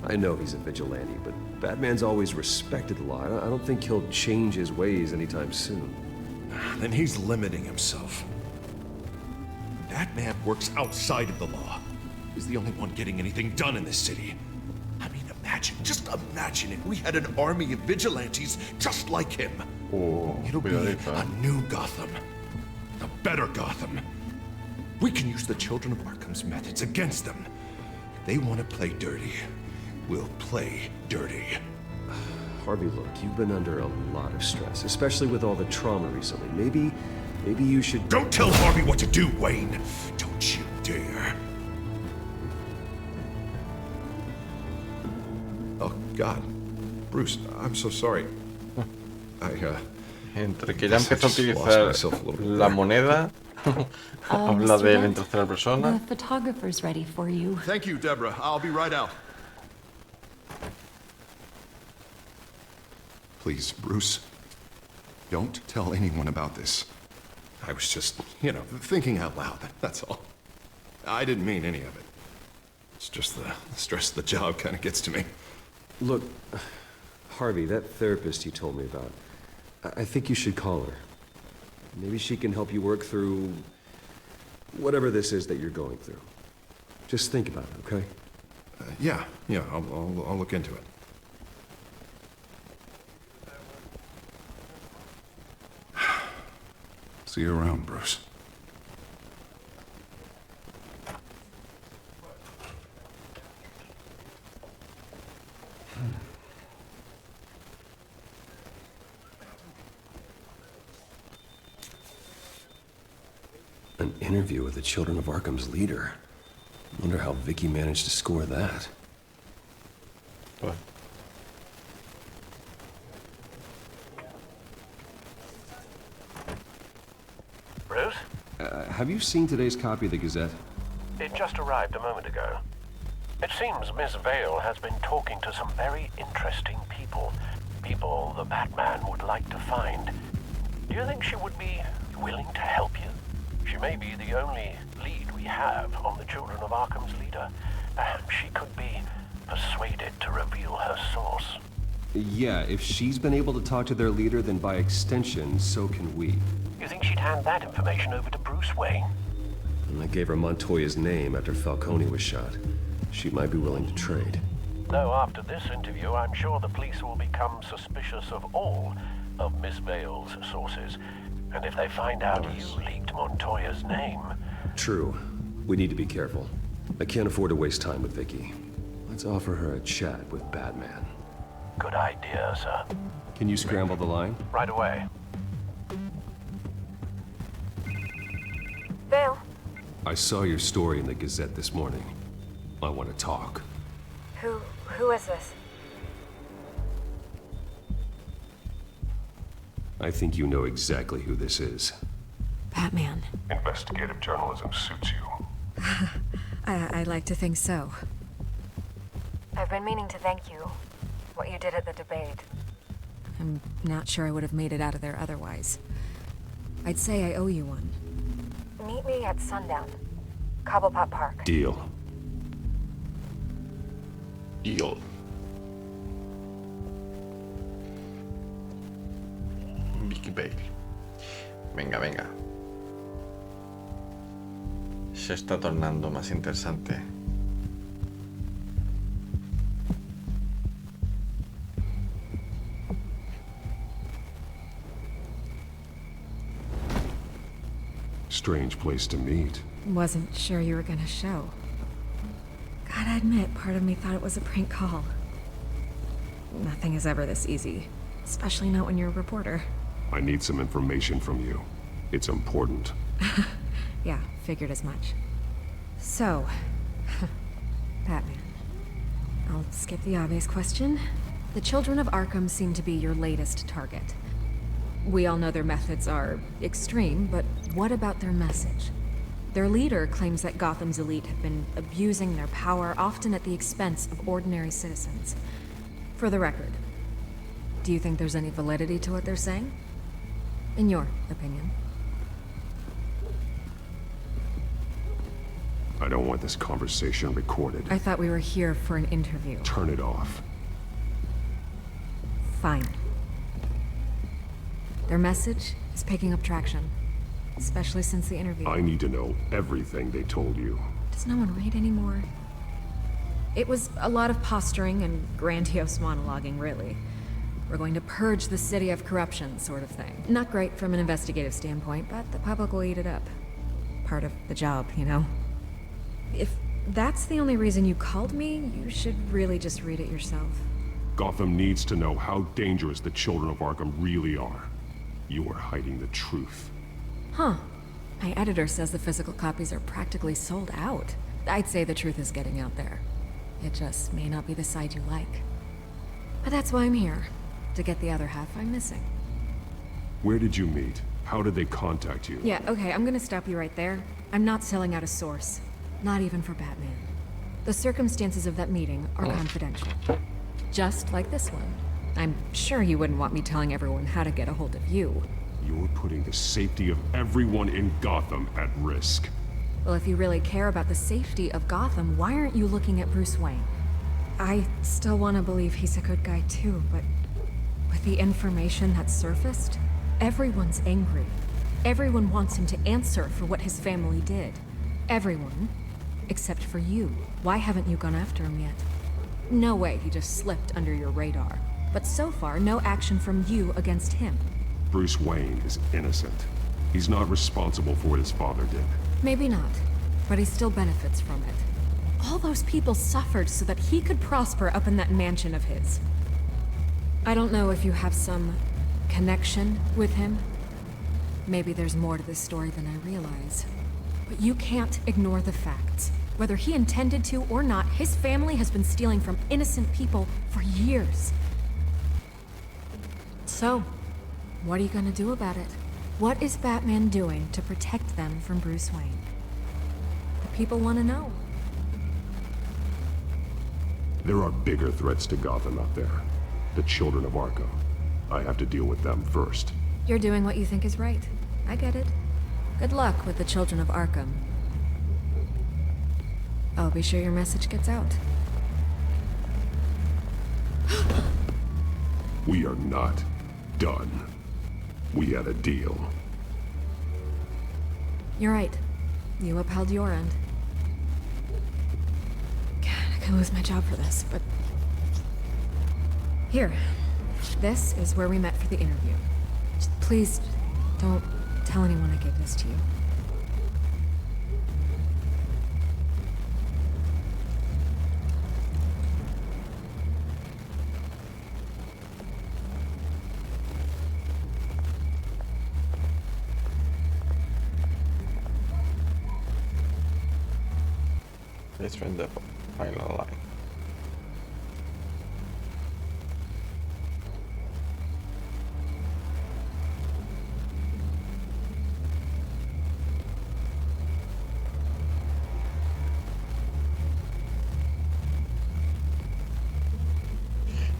I know he's a vigilante, but Batman's always respected the law. I don't think he'll change his ways anytime soon. Then he's limiting himself. Batman works outside of the law. He's the only one getting anything done in this city. I mean, just imagine if we had an army of vigilantes just like him. Oh, it'll be a new Gotham. A better Gotham. We can use the Children of Arkham's methods against them. If they want to play dirty, we'll play dirty. Harvey, look, you've been under a lot of stress, especially with all the trauma recently. Maybe you should... Don't tell Harvey what to do, Wayne! Don't you dare! Oh, God. Bruce, I'm so sorry. Entre que ya empezó a utilizar la moneda, habla de él en tercera persona. The photographer's ready for you. Thank you, Deborah. I'll be right out. Please, Bruce, don't tell anyone about this. I was just, thinking out loud, that's all. I didn't mean any of it. It's just the stress of the job kind of gets to me. Look, Harvey, that therapist you told me about, I think you should call her. Maybe she can help you work through whatever this is that you're going through. Just think about it, okay? Yeah, I'll look into it. See you around, Bruce. An interview with the Children of Arkham's leader. Wonder how Vicky managed to score that. What? Bruce? Have you seen today's copy of the Gazette? It just arrived a moment ago. It seems Miss Vale has been talking to some very interesting people. People the Batman would like to find. Do you think she would be willing to help you? She may be the only lead we have on the Children of Arkham's leader. Perhaps she could be persuaded to reveal her source. Yeah, if she's been able to talk to their leader, then by extension, so can we. You think she'd hand that information over to Bruce Wayne? And I gave her Montoya's name after Falcone was shot. She might be willing to trade. Though after this interview, I'm sure the police will become suspicious of all of Miss Vale's sources. And if they find out you leaked Montoya's name... True. We need to be careful. I can't afford to waste time with Vicky. Let's offer her a chat with Batman. Good idea, sir. Can you scramble the line? Right away. Vale. I saw your story in the Gazette this morning. I want to talk. Who is this? I think you know exactly who this is. Batman. Investigative journalism suits you. I'd like to think so. I've been meaning to thank you. What you did at the debate. I'm not sure I would have made it out of there otherwise. I'd say I owe you one. Meet me at sundown. Cobblepot Park. Deal. Deal. Vicky Vale. Venga. Se está tornando más interesante. Strange place to meet. Wasn't sure you were gonna show. Gotta admit, part of me thought it was a prank call. Nothing is ever this easy, especially not when you're a reporter. I need some information from you. It's important. Yeah, figured as much. So, Batman. I'll skip the obvious question. The Children of Arkham seem to be your latest target. We all know their methods are extreme, but what about their message? Their leader claims that Gotham's elite have been abusing their power, often at the expense of ordinary citizens. For the record, do you think there's any validity to what they're saying? In your opinion? I don't want this conversation recorded. I thought we were here for an interview. Turn it off. Fine. Their message is picking up traction, especially since the interview. I need to know everything they told you. Does no one read anymore? It was a lot of posturing and grandiose monologuing, really. We're going to purge the city of corruption, sort of thing. Not great from an investigative standpoint, but the public will eat it up. part of the job, you know? If that's the only reason you called me, you should really just read it yourself. Gotham needs to know how dangerous the children of Arkham really are. You are hiding the truth. Huh. My editor says the physical copies are practically sold out. I'd say the truth is getting out there. It just may not be the side you like. But that's why I'm here, to get the other half I'm missing. Where did you meet? How did they contact you? Yeah, okay, I'm gonna stop you right there. I'm not selling out a source. Not even for Batman. The circumstances of that meeting are confidential. Just like this one. I'm sure you wouldn't want me telling everyone how to get a hold of you. You're putting the safety of everyone in Gotham at risk. Well, if you really care about the safety of Gotham, why aren't you looking at Bruce Wayne? I still want to believe he's a good guy too, but with the information that's surfaced, everyone's angry. Everyone wants him to answer for what his family did. Everyone, except for you. Why haven't you gone after him yet? No way he just slipped under your radar. But so far, no action from you against him. Bruce Wayne is innocent. He's not responsible for what his father did. Maybe not, but he still benefits from it. All those people suffered so that he could prosper up in that mansion of his. I don't know if you have some connection with him. Maybe there's more to this story than I realize. But you can't ignore the facts. Whether he intended to or not, his family has been stealing from innocent people for years. So, what are you gonna do about it? What is Batman doing to protect them from Bruce Wayne? The people want to know. There are bigger threats to Gotham out there. The children of Arkham. I have to deal with them first. You're doing what you think is right. I get it. Good luck with the children of Arkham. I'll be sure your message gets out. We are not done. We had a deal. You're right. You upheld your end. God, I could lose my job for this, but... Here. This is where we met for the interview. Just please, don't tell anyone I gave this to you. Let's find the final line.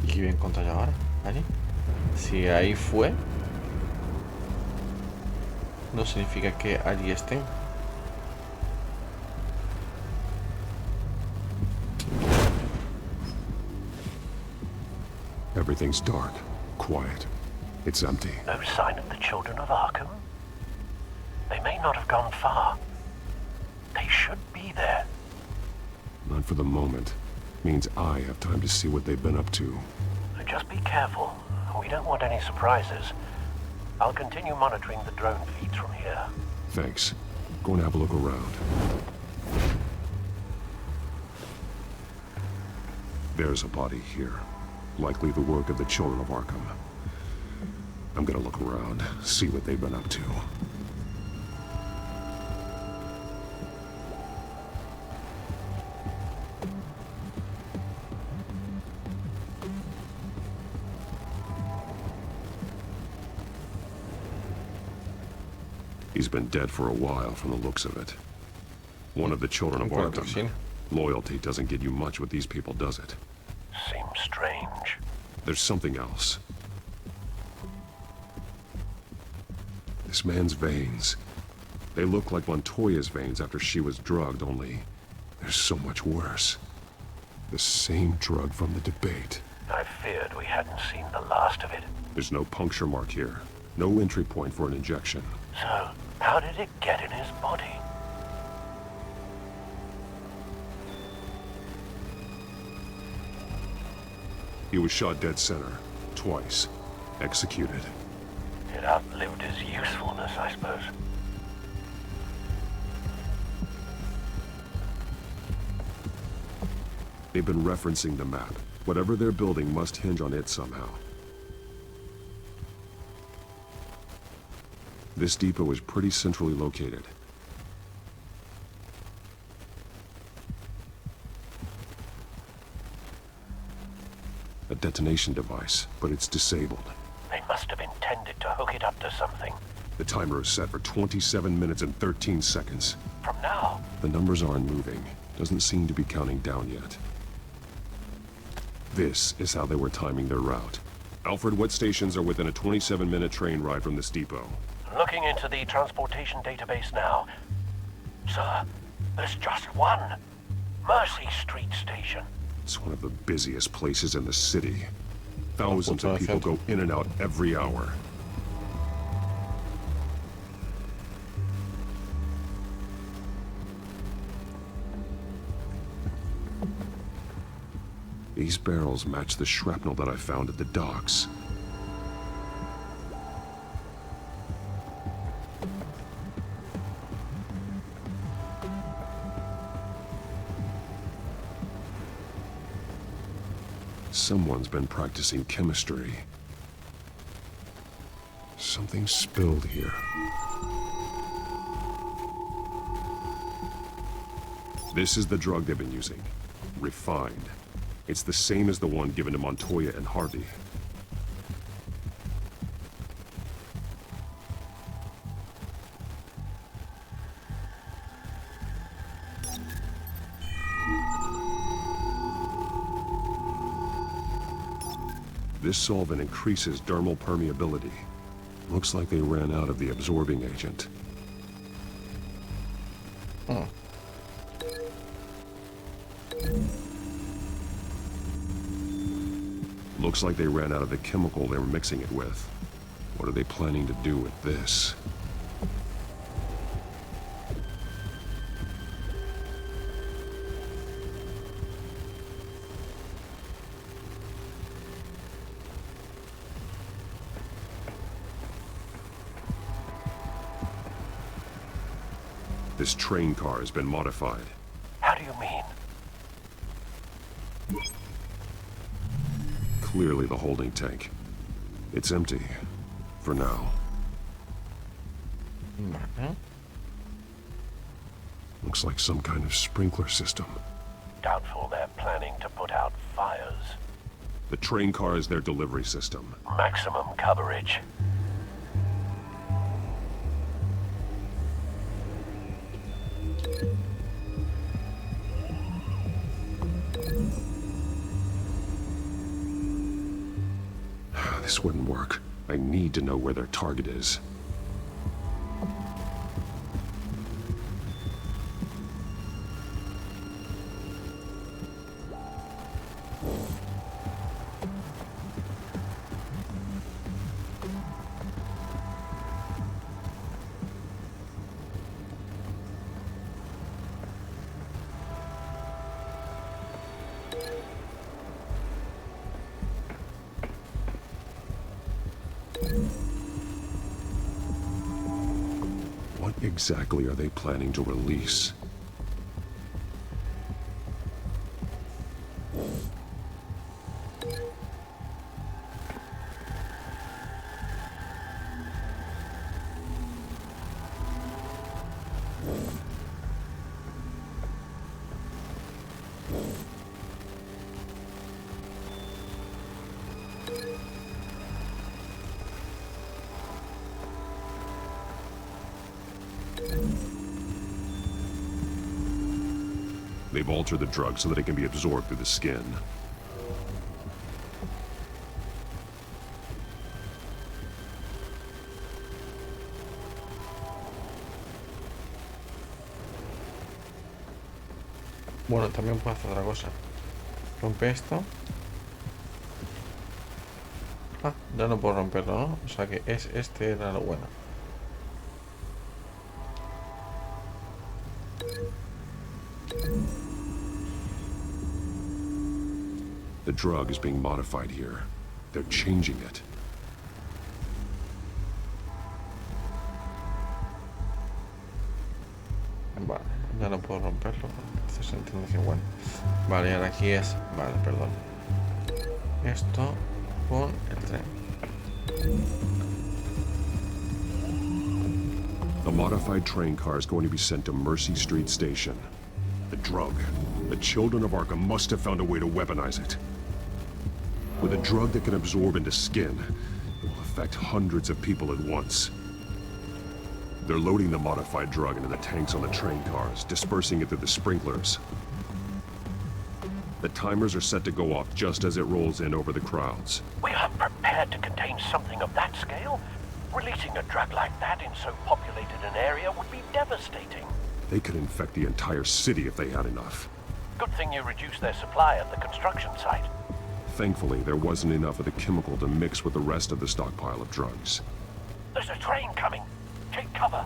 ¿Y qué voy a encontrar yo ahora? ¿Allí? Si ahí fue, no significa que allí estén. Everything's dark, quiet. It's empty. No sign of the children of Arkham? They may not have gone far. They should be there. Not for the moment. Means I have time to see what they've been up to. Just be careful. We don't want any surprises. I'll continue monitoring the drone feeds from here. Thanks. Go and have a look around. There's a body here. Likely the work of the children of Arkham. I'm gonna look around, see what they've been up to. He's been dead for a while from the looks of it. One of the children of Arkham. Loyalty doesn't get you much with these people, does it? Seems strange. There's something else. This man's veins. They look like Montoya's veins after she was drugged, only they're so much worse. The same drug from the debate. I feared we hadn't seen the last of it. There's no puncture mark here. No entry point for an injection. So, how did it get in his body? He was shot dead center. Twice. Executed. It outlived his usefulness, I suppose. They've been referencing the map. Whatever they're building must hinge on it somehow. This depot is pretty centrally located. A detonation device, but it's disabled. They must have intended to hook it up to something. The timer is set for 27 minutes and 13 seconds. From now? The numbers aren't moving. Doesn't seem to be counting down yet. This is how they were timing their route. Alfred, what stations are within a 27-minute train ride from this depot? Looking into the transportation database now. Sir, there's just one. Mercy Street Station. It's one of the busiest places in the city. Thousands of people go in and out every hour. These barrels match the shrapnel that I found at the docks. Someone's been practicing chemistry. Something spilled here. This is the drug they've been using. Refined. It's the same as the one given to Montoya and Harvey. This solvent increases dermal permeability. Looks like they ran out of the absorbing agent. Looks like they ran out of the chemical they were mixing it with. What are they planning to do with this? This train car has been modified. How do you mean? Clearly the holding tank. It's empty. For now. Looks like some kind of sprinkler system. Doubtful they're planning to put out fires. The train car is their delivery system. Maximum coverage. This wouldn't work. I need to know where their target is. What exactly are they planning to release? They've altered the drug so that it can be absorbed through the skin. Bueno, también puedo hacer otra cosa. Rompe esto. Ah, ya no puedo romperlo, ¿no? O sea que este era lo bueno. The drug is being modified here. They're changing it. Vale, Ya no puedo romperlo. Esto se entiende que igual. Vale, y ahora aquí es... Vale, perdón. Esto con el tren. The modified train car is going to be sent to Mercy Street Station. The drug. The children of Arkham must have found a way to weaponize it. With a drug that can absorb into skin, it will affect hundreds of people at once. They're loading the modified drug into the tanks on the train cars, dispersing it through the sprinklers. The timers are set to go off just as it rolls in over the crowds. We are prepared to contain something of that scale? Releasing a drug like that in so populated an area would be devastating. They could infect the entire city if they had enough. Good thing you reduced their supply at the construction site. Thankfully, there wasn't enough of the chemical to mix with the rest of the stockpile of drugs. There's a train coming. Take cover.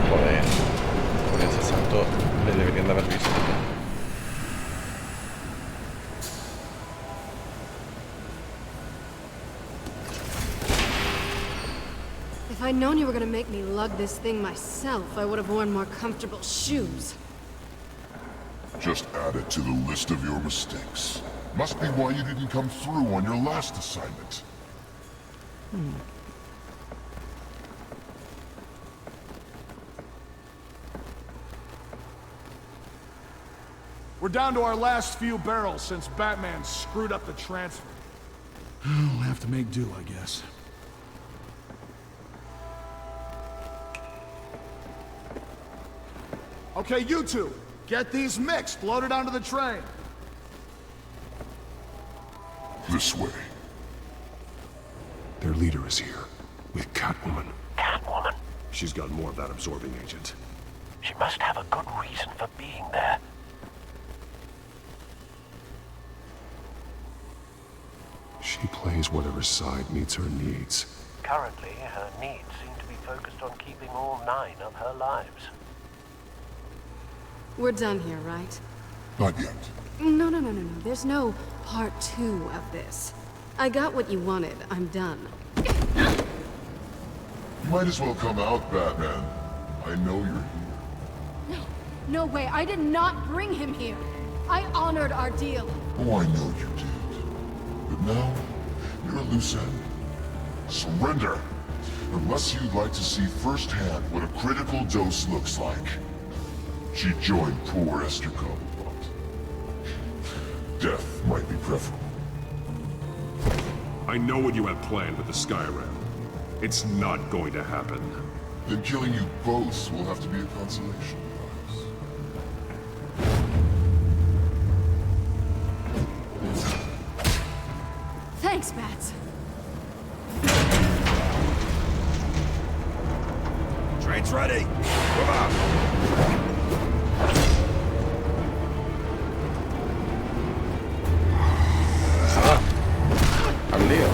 Joder, con ese salto le deberían de haber visto. If I'd known you were gonna make me lug this thing myself, I would have worn more comfortable shoes. Just add it to the list of your mistakes. Must be why you didn't come through on your last assignment. We're down to our last few barrels since Batman screwed up the transfer. We'll have to make do, I guess. Okay, you two, get these mixed, loaded onto the train. This way. Their leader is here, with Catwoman. Catwoman? She's got more of that absorbing agent. She must have a good reason for being there. She plays whatever side meets her needs. Currently, her needs seem to be focused on keeping all 9 of her lives. We're done here, right? Not yet. No. There's no part 2 of this. I got what you wanted. I'm done. You might as well come out, Batman. I know you're here. No way. I did not bring him here. I honored our deal. Oh, I know you did. But now, you're a loose end. Surrender! Unless you'd like to see firsthand what a critical dose looks like. She joined poor Esther Cobblepot. Death might be preferable. I know what you had planned with the Skyrim. It's not going to happen. Then killing you both will have to be a consolation prize. Thanks, Bats. Train's ready. Come on. Al lío.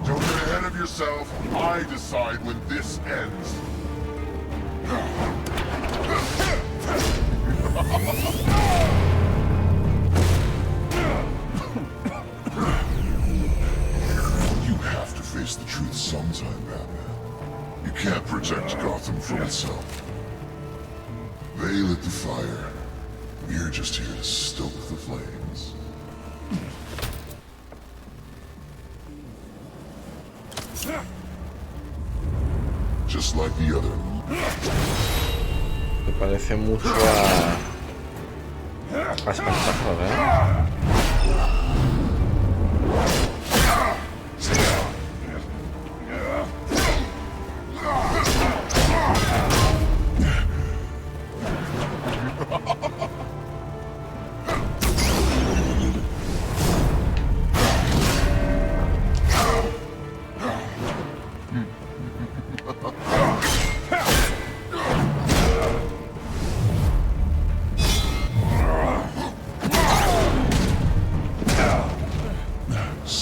Don't get ahead of yourself. I decide when this ends. You have to face the truth sometime, Batman. You can't protect Gotham from itself. They lit the fire. We're just here to stoke the flames. Just like the other. Me parece mucho a espectáculo, ¿eh?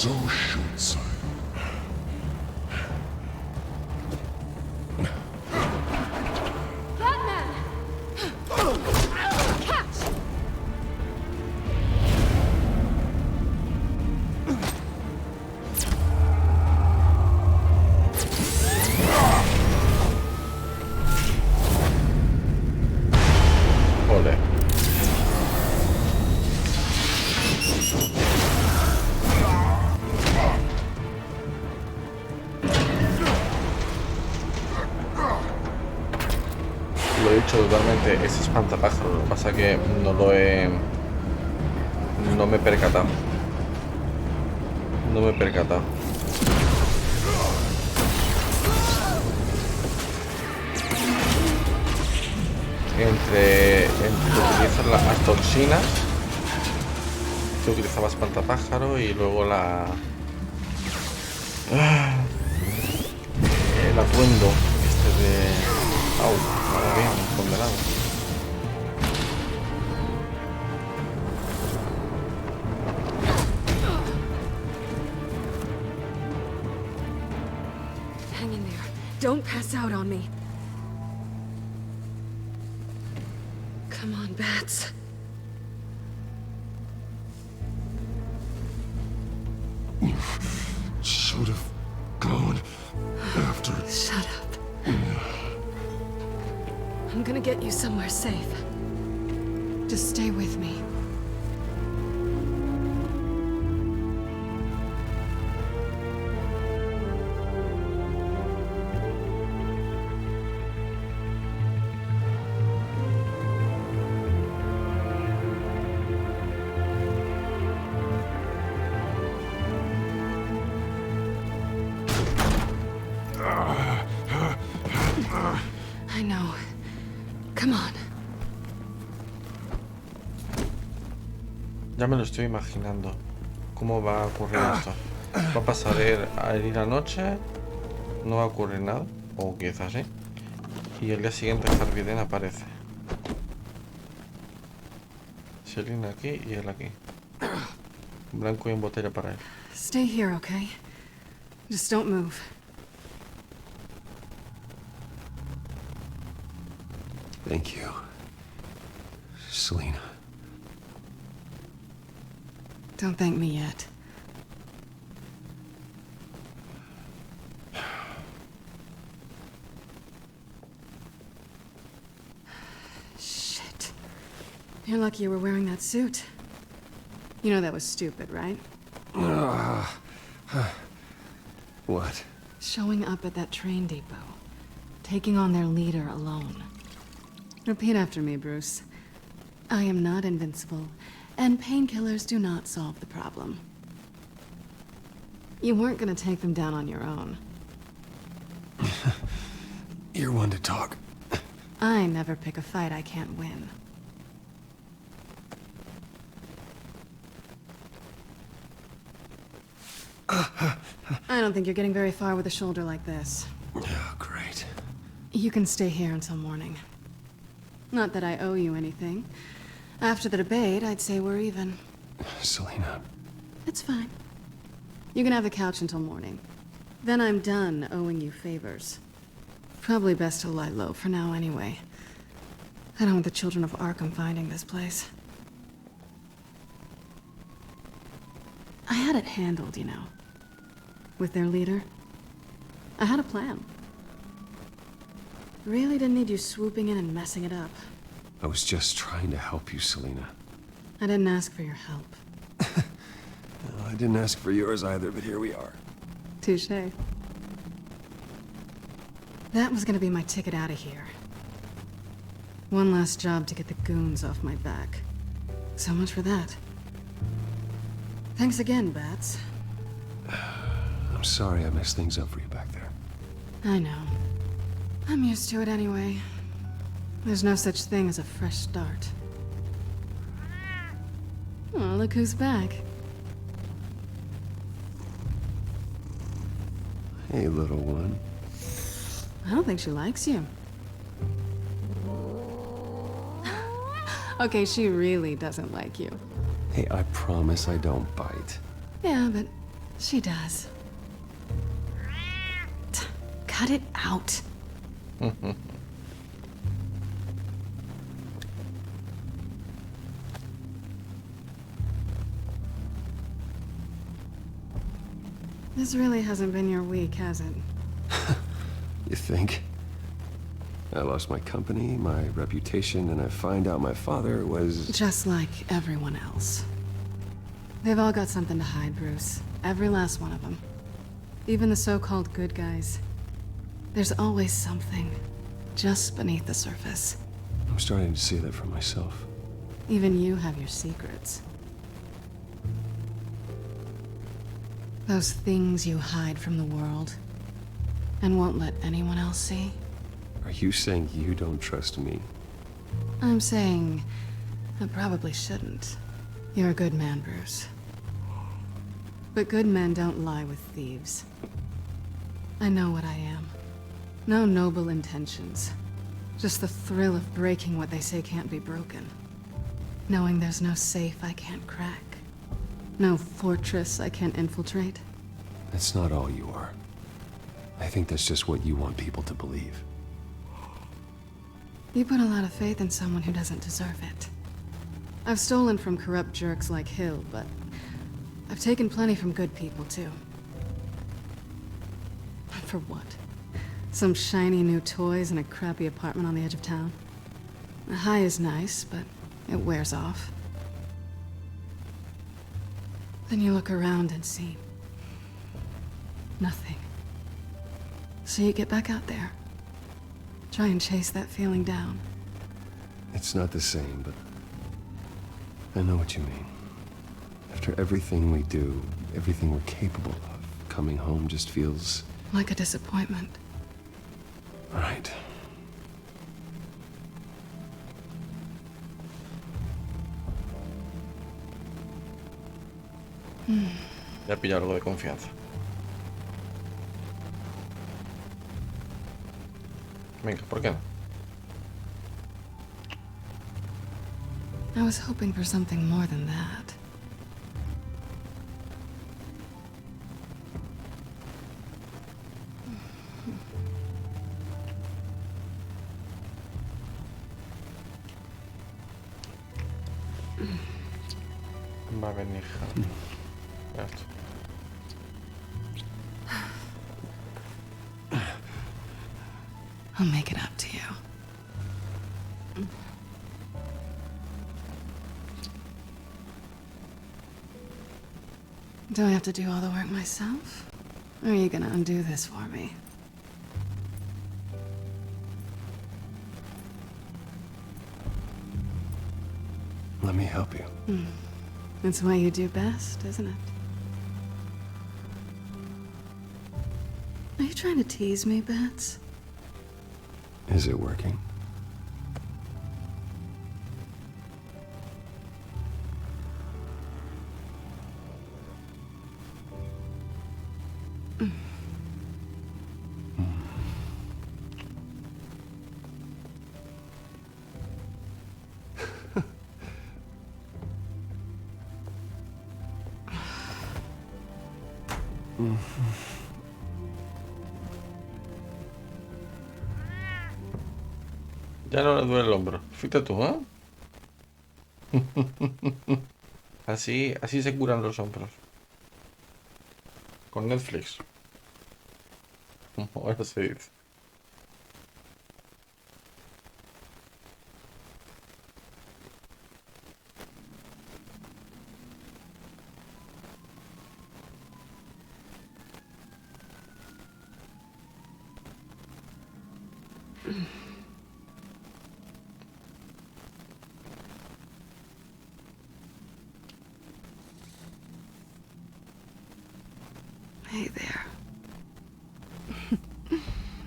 So should sein. Batman! Catch! Ole. Lo he dicho totalmente, es espantapájaro, lo que pasa que no lo he... No me he percatado. No me he percatado. Entre utilizar las toxinas, que utilizaba espantapájaro, y luego la... el atuendo este de... Au, ahora bien, condenado. Hang in there. Don't pass out on me. Come on, Bats. Should have gone after. Shut up. I'm gonna get you somewhere safe. Just stay with me. I know. Come on. Ya me lo estoy imaginando. ¿Cómo va a ocurrir esto? ¿Va a pasar a ir la noche? No va a ocurrir nada. O quizás sí. Y el día siguiente Harvey Dent aparece. Selina aquí y él aquí. Un blanco y en botella para él. Stay here, okay? Just don't move. Thank you, Selina. Don't thank me yet. Shit. You're lucky you were wearing that suit. You know that was stupid, right? What? Showing up at that train depot. Taking on their leader alone. Repeat after me, Bruce. I am not invincible, and painkillers do not solve the problem. You weren't gonna take them down on your own. You're one to talk. I never pick a fight I can't win. I don't think you're getting very far with a shoulder like this. Oh, great. You can stay here until morning. Not that I owe you anything. After the debate, I'd say we're even. Selina. It's fine. You can have the couch until morning. Then I'm done owing you favors. Probably best to lie low for now anyway. I don't want the children of Arkham finding this place. I had it handled, you know. With their leader. I had a plan. Really didn't need you swooping in and messing it up. I was just trying to help you, Selina. I didn't ask for your help. Well, I didn't ask for yours either, but here we are. Touché. That was gonna be my ticket out of here. One last job to get the goons off my back. So much for that. Thanks again, Bats. I'm sorry I messed things up for you back there. I know. I'm used to it anyway. There's no such thing as a fresh start. Oh, look who's back. Hey, little one. I don't think she likes you. Okay, she really doesn't like you. Hey, I promise I don't bite. Yeah, but She does. Cut it out. This really hasn't been your week, has it? You think? I lost my company, my reputation, and I find out my father was... Just like everyone else. They've all got something to hide, Bruce. Every last one of them. Even the so-called good guys. There's always something just beneath the surface. I'm starting to see that for myself. Even you have your secrets. Those things you hide from the world and won't let anyone else see. Are you saying you don't trust me? I'm saying I probably shouldn't. You're a good man, Bruce. But good men don't lie with thieves. I know what I am. No noble intentions. Just the thrill of breaking what they say can't be broken. Knowing there's no safe I can't crack. No fortress I can't infiltrate. That's not all you are. I think that's just what you want people to believe. You put a lot of faith in someone who doesn't deserve it. I've stolen from corrupt jerks like Hill, but I've taken plenty from good people, too. For what? Some shiny new toys in a crappy apartment on the edge of town? The high is nice, but it wears off. Then you look around and see nothing. So you get back out there. Try and chase that feeling down. It's not the same, but I know what you mean. After everything we do, everything we're capable of, coming home just feels... like a disappointment. Right. Ya pilla algo de confianza. Venga, ¿por qué no? I was hoping for something more than that. Va a venir. Esto. I'll make it up to you. Do I have to do all the work myself? Or are you gonna undo this for me? Let me help you. It's what you do best, isn't it? Are you trying to tease me, Bats? Is it working? Ya no le duele el hombro. Fíjate tú, ¿eh? Así se curan los hombros. Con Netflix. Ahora se dice. Hey there.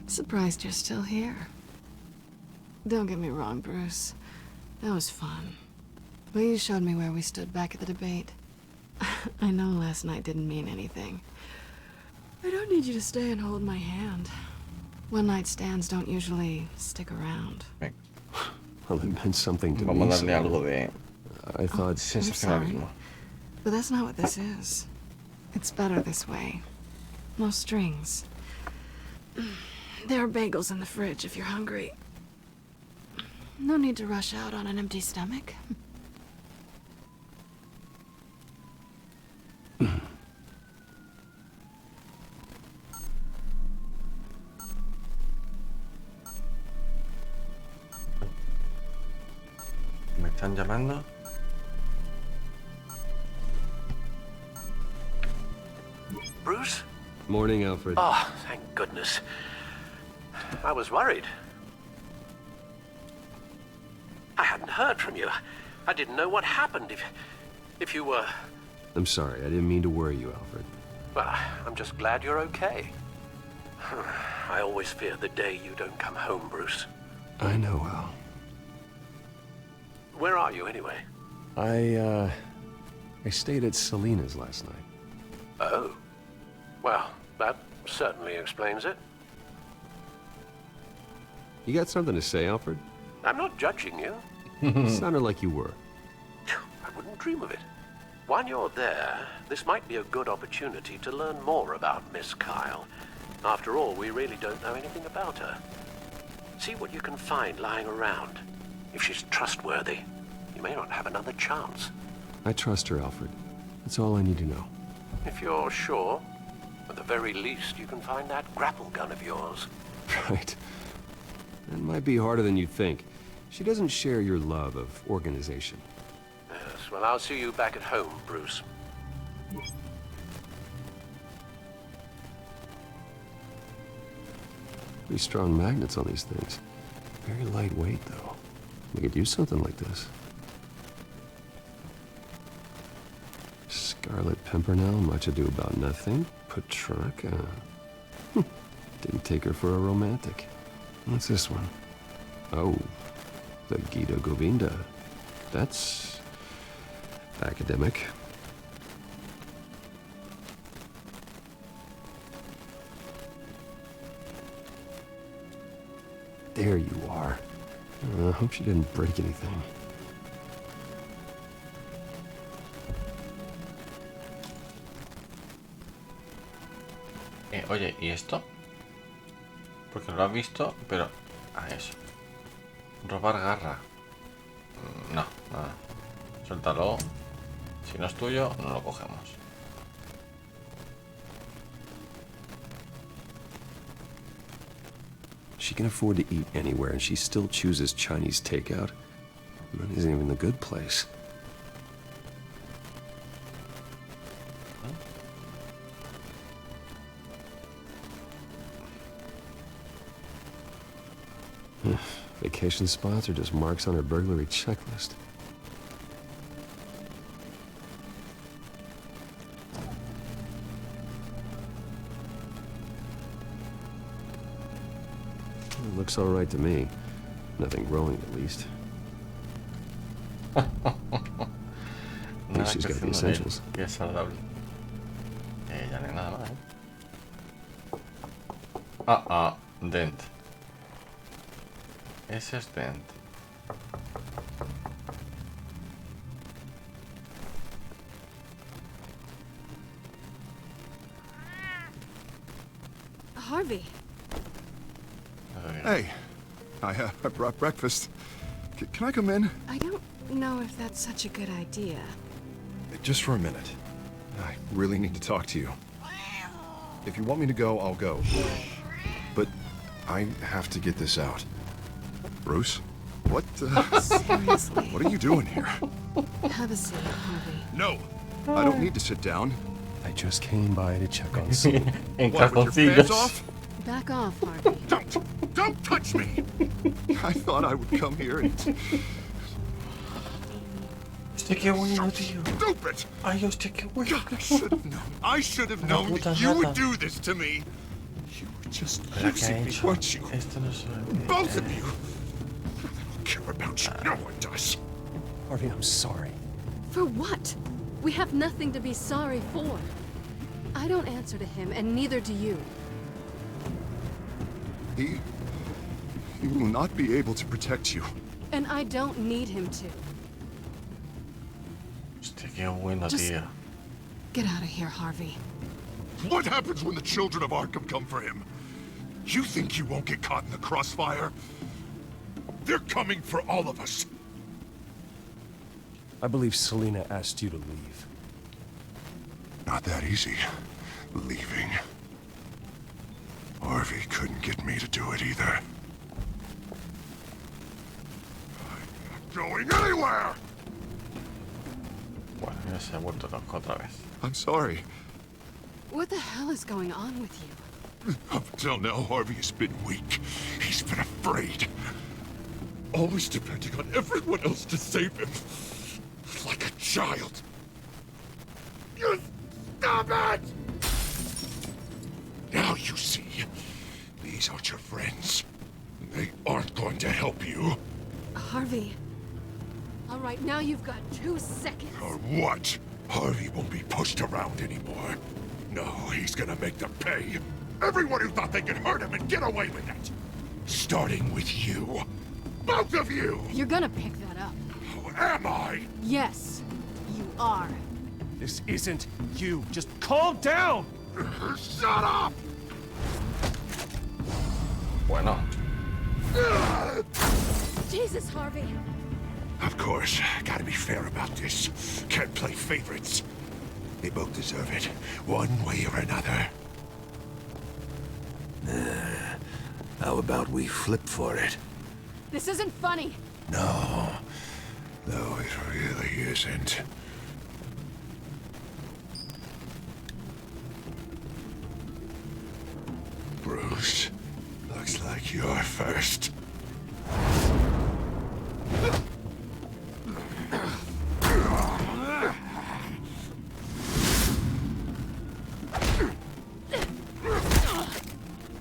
Surprised you're still here. Don't get me wrong, Bruce. That was fun. But you showed me where we stood back at the debate. I know last night didn't mean anything. I don't need you to stay and hold my hand. One-night stands don't usually stick around. Well, it meant something to me. Vamos a darle algo de I thought... I'm sorry, but that's not what this is. It's better this way. No strings. There are bagels in the fridge if you're hungry. No need to rush out on an empty stomach. ¿Me están llamando? Bruce? Morning, Alfred. Oh, thank goodness. I was worried. I hadn't heard from you. I didn't know what happened if you were... I'm sorry, I didn't mean to worry you, Alfred. Well, I'm just glad you're okay. I always fear the day you don't come home, Bruce. I know, Al. Where are you, anyway? I stayed at Selena's last night. Oh. Well, that certainly explains it. You got something to say, Alfred? I'm not judging you. Sounded like you were. I wouldn't dream of it. While you're there, this might be a good opportunity to learn more about Miss Kyle. After all, we really don't know anything about her. See what you can find lying around. If she's trustworthy, you may not have another chance. I trust her, Alfred. That's all I need to know. If you're sure, at the very least, you can find that grapple gun of yours. Right. That might be harder than you'd think. She doesn't share your love of organization. Yes, well, I'll see you back at home, Bruce. Pretty strong magnets on these things. Very lightweight, though. We could use something like this. Scarlet Pimpernel, much ado about nothing. Petrarca. Didn't take her for a romantic. What's this one? Oh, the Gita Govinda. That's academic. There you are. I hope she didn't break anything. Oye, ¿y esto? Porque lo has visto, pero... Ah, eso. Robar garra. No, nada. Suéltalo. Si no es tuyo, no lo cogemos. She can afford to eat anywhere, and she still chooses Chinese takeout. That isn't even the good place. Vacation spots are just marks on her burglary checklist. It looks all right to me. Nothing growing, at least. At least she's got the essentials. Qué saludable. Ya no hay nada más, Dent. Ese es Dent. Harvey. Hey, I brought breakfast. Can I come in? I don't know if that's such a good idea. Just for a minute. I really need to talk to you. If you want me to go, I'll go. But I have to get this out. Bruce? What Seriously. What are you doing here? Have a seat, Harvey. No! I don't need to sit down. I just came by to check on Sue. What, with your pants off? Back off, Harvey. Don't touch me! I thought I would come here and... Stick your wing out to you. Stupid! Ay, stick your wing. I should have known that you would do this to me. You were just using me, weren't you? Both of you. I don't care about you. No one does. Harvey, I'm sorry. For what? We have nothing to be sorry for. I don't answer to him, and neither do you. He will not be able to protect you. And I don't need him to. Hostia, qué bueno, Just tío. Get out of here, Harvey. What happens when the children of Arkham come for him? You think you won't get caught in the crossfire? They're coming for all of us. I believe Selina asked you to leave. Not that easy, leaving. Harvey couldn't get me to do it either. I'm not going anywhere! Bueno, ya se ha vuelto loco otra vez. I'm sorry. What the hell is going on with you? Up until now, Harvey has been weak. He's been afraid. Always depending on everyone else to save him. Like a child. You stop it! Now you see. These aren't your friends. They aren't going to help you. Harvey. All right, now you've got 2 seconds. Or what? Harvey won't be pushed around anymore. No, he's gonna make them pay. Everyone who thought they could hurt him and get away with it. Starting with you. Both of you! You're gonna pick that up. Oh, am I? Yes, you are. This isn't you. Just calm down! Shut up! Bueno. Jesus, Harvey. Of course, gotta be fair about this. Can't play favorites. They both deserve it, one way or another. How about we flip for it? This isn't funny. No, it really isn't. Bruce, looks like you're first.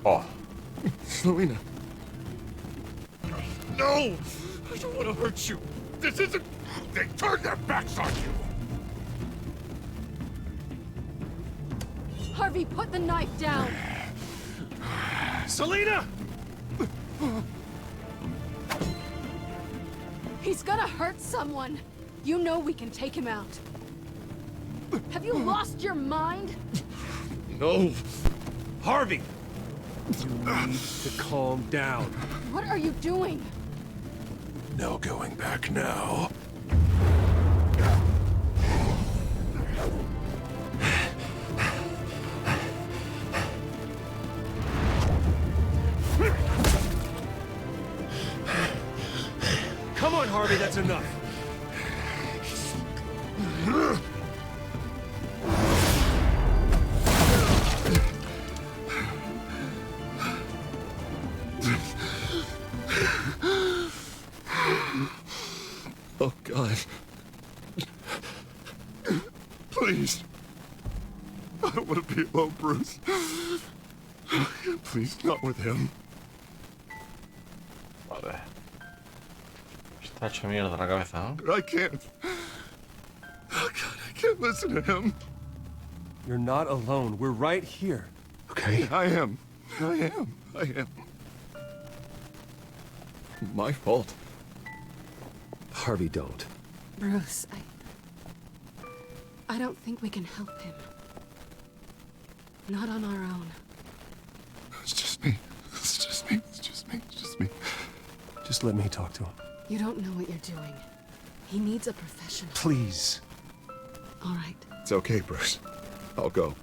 Oh. Selina. No! I don't want to hurt you. This isn't... They turned their backs on you. Harvey, put the knife down. Selina! He's gonna hurt someone. You know we can take him out. Have you lost your mind? No. Harvey! You need to calm down. What are you doing? No going back now. Come on, Harvey, that's enough. Oh, God. Please. I don't want to be alone, Bruce. Please, not with him. Vale. Está hecho mierda la cabeza, ¿no? I can't. Oh, God, I can't listen to him. You're not alone. We're right here. Okay, I am. My fault. Harvey, don't. Bruce, I don't think we can help him. Not on our own. It's just me. Just let me talk to him. You don't know what you're doing. He needs a professional. Please. All right. It's okay, Bruce. I'll go.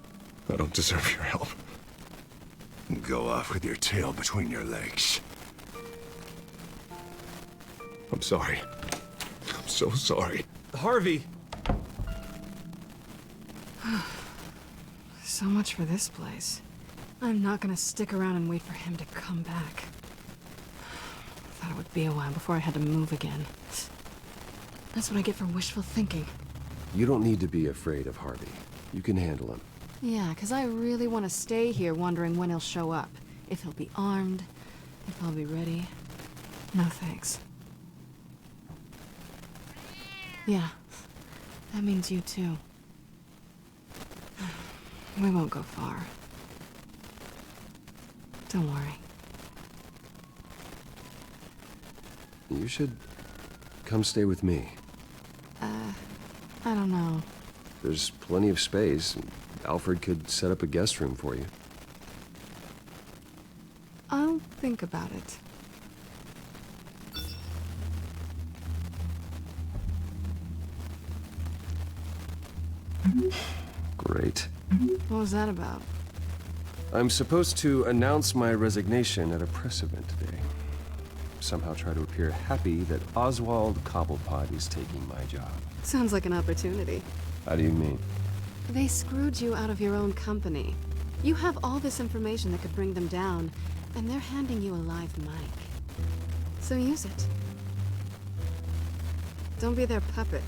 I don't deserve your help. Go off with your tail between your legs. I'm sorry. I'm so sorry. Harvey! So much for this place. I'm not gonna stick around and wait for him to come back. I thought it would be a while before I had to move again. That's what I get for wishful thinking. You don't need to be afraid of Harvey. You can handle him. Yeah, because I really want to stay here wondering when he'll show up. If he'll be armed, if I'll be ready. No thanks. Yeah, that means you too. We won't go far. Don't worry. You should come stay with me. I don't know. There's plenty of space. Alfred could set up a guest room for you. I'll think about it. Great. What was that about? I'm supposed to announce my resignation at a press event today. Somehow try to appear happy that Oswald Cobblepot is taking my job. Sounds like an opportunity. How do you mean? They screwed you out of your own company. You have all this information that could bring them down, and they're handing you a live mic. So use it. Don't be their puppet.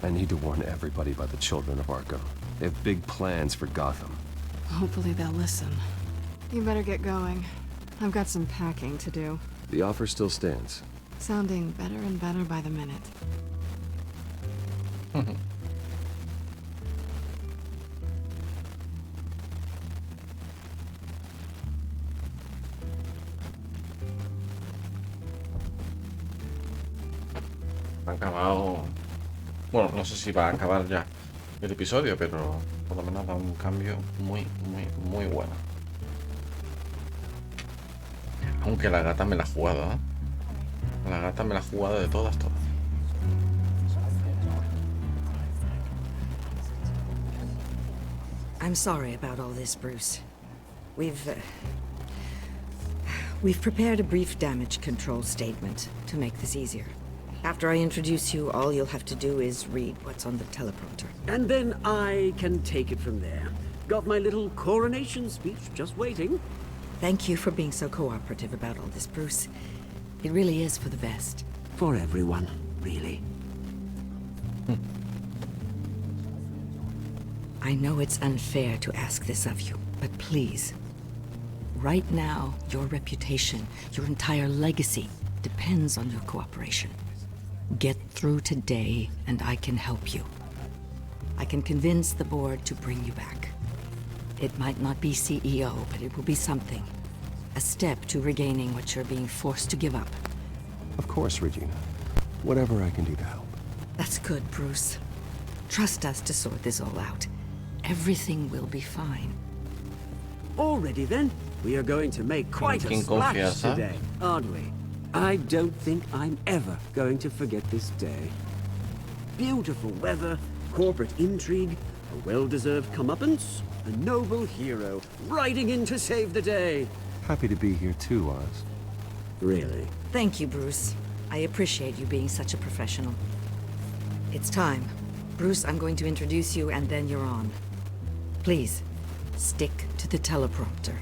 I need to warn everybody about the children of Arkham. They have big plans for Gotham. Hopefully they'll listen. You better get going. I've got some packing to do. The offer still stands. Sounding better and better by the minute. Han acabado... Bueno, no sé si va a acabar ya el episodio, pero por lo menos da un cambio muy bueno. Aunque la gata me la ha jugado, ¿eh? La gata me la ha jugado de todas. I'm sorry about all this, Bruce. We've prepared a brief damage control statement to make this easier. After I introduce you, all you'll have to do is read what's on the teleprompter. And then I can take it from there. Got my little coronation speech just waiting. Thank you for being so cooperative about all this, Bruce. It really is for the best. For everyone, really. I know it's unfair to ask this of you, but please. Right now, your reputation, your entire legacy, depends on your cooperation. Get through today, and I can help you. I can convince the board to bring you back. It might not be CEO, but it will be something. A step to regaining what you're being forced to give up. Of course, Regina. Whatever I can do to help. That's good, Bruce. Trust us to sort this all out. Everything will be fine. Already then, we are going to make quite a splash today, aren't we? I don't think I'm ever going to forget this day. Beautiful weather, corporate intrigue, a well-deserved comeuppance, a noble hero riding in to save the day. Happy to be here too, Oz. Really? Thank you, Bruce. I appreciate you being such a professional. It's time. Bruce, I'm going to introduce you and then you're on. Please, stick to the teleprompter.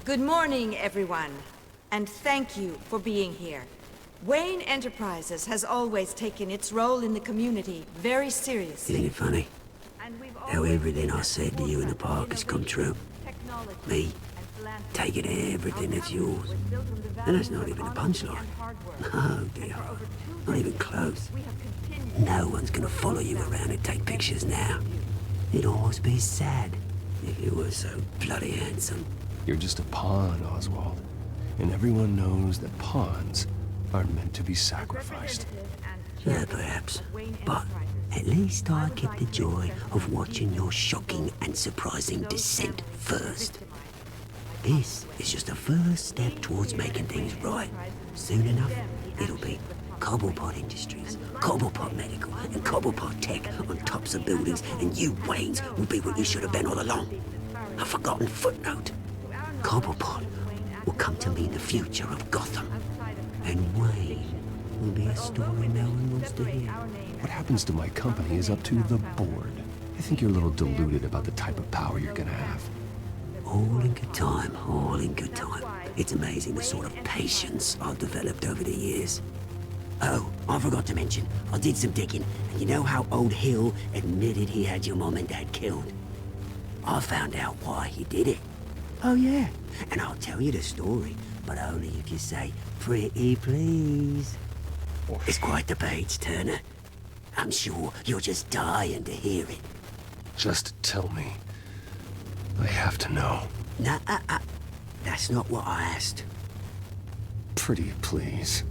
Good morning, everyone, and thank you for being here. Wayne Enterprises has always taken its role in the community very seriously. Isn't it funny? How everything I said to you in the park has come true. Me, taking everything that's yours. And that's not even a punchline. Oh dear, not even close. No one's gonna follow you around and take pictures now. It'd almost be sad if you were so bloody handsome. You're just a pawn, Oswald. And everyone knows that pawns aren't meant to be sacrificed. Yeah, perhaps. But at least I get the joy of watching your shocking and surprising descent first. This is just a first step towards making things right. Soon enough, it'll be Cobblepot Industries, Cobblepot Medical, and Cobblepot Tech on tops of buildings, and you, Waynes, will be what you should have been all along. A forgotten footnote. Cobblepot will come to mean the future of Gotham. And Wayne will be a story no one wants to hear. What happens to my company is up to the board. I think you're a little deluded about the type of power you're gonna have. All in good time, all in good time. It's amazing the sort of patience I've developed over the years. Oh, I forgot to mention, I did some digging, and you know how old Hill admitted he had your mom and dad killed? I found out why he did it. Oh yeah, and I'll tell you the story, but only if you say, pretty please. It's quite the page turner. I'm sure you're just dying to hear it. Just tell me. I have to know. Nah, that's not what I asked. Pretty please.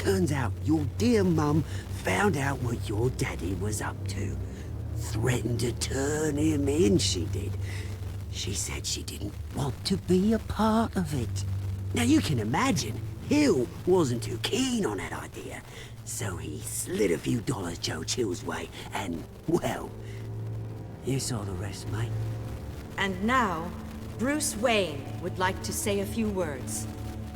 Turns out your dear mum found out what your daddy was up to. Threatened to turn him in, she did. She said she didn't want to be a part of it. Now you can imagine, Hill wasn't too keen on that idea. So he slid a few dollars Joe Chill's way, and, well, you saw the rest, mate. And now, Bruce Wayne would like to say a few words.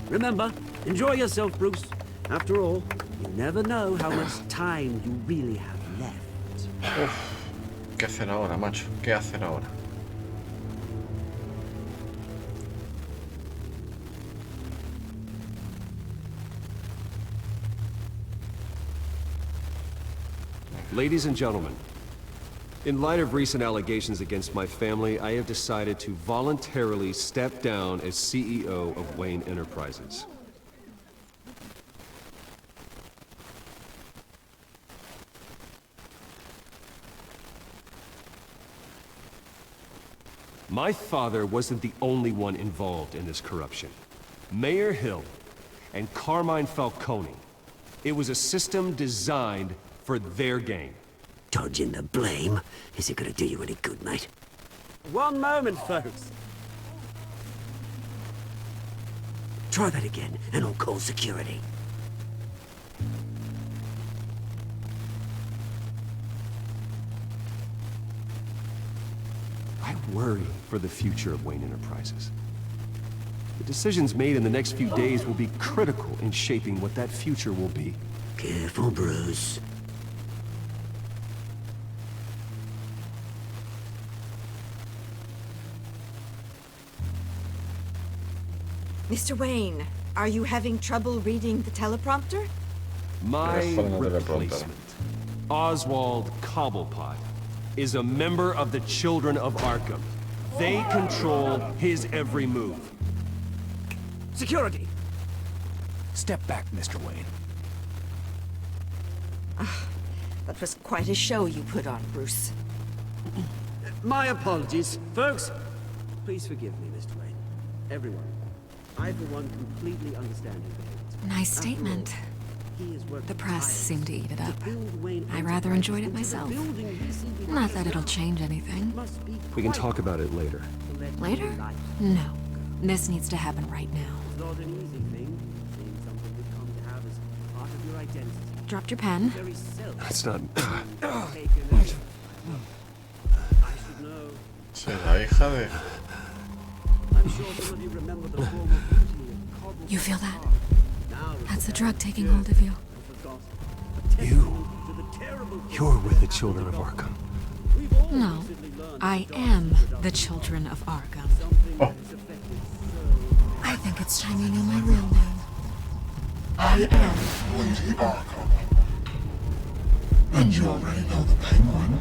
Remember, enjoy yourself, Bruce. After all, you never know how much time you really have left. Uf, ¿qué hacer ahora, macho? ¿Qué hacer ahora? Ladies and gentlemen, in light of recent allegations against my family, I have decided to voluntarily step down as CEO of Wayne Enterprises. My father wasn't the only one involved in this corruption. Mayor Hill and Carmine Falcone. It was a system designed for their gain. Dodging the blame isn't gonna do you any good, mate. One moment, folks. Try that again, and I'll call security. I worry for the future of Wayne Enterprises. The decisions made in the next few days will be critical in shaping what that future will be. Careful, Bruce. Mr. Wayne, are you having trouble reading the teleprompter? My replacement, Oswald Cobblepot, is a member of the Children of Arkham. They control his every move. Security! Step back, Mr. Wayne. That was quite a show you put on, Bruce. My apologies. Folks, please forgive me, Mr. Wayne. Everyone. I, for one, completely understand his behavior. Nice statement. The press seemed to eat it up. I rather enjoyed it myself. Not that it'll change anything. We can talk about it later. Later? No. This needs to happen right now. Not an easy thing, seeing something we've come to have as part of your identity. Dropped your pen? That's not... Sí, la hija de... You feel that? That's the drug taking hold of you. You're with the Children of Arkham. No, I am the Children of Arkham. Oh. I think it's time you knew my real name. I am Lady Arkham. And you already know the Penguin.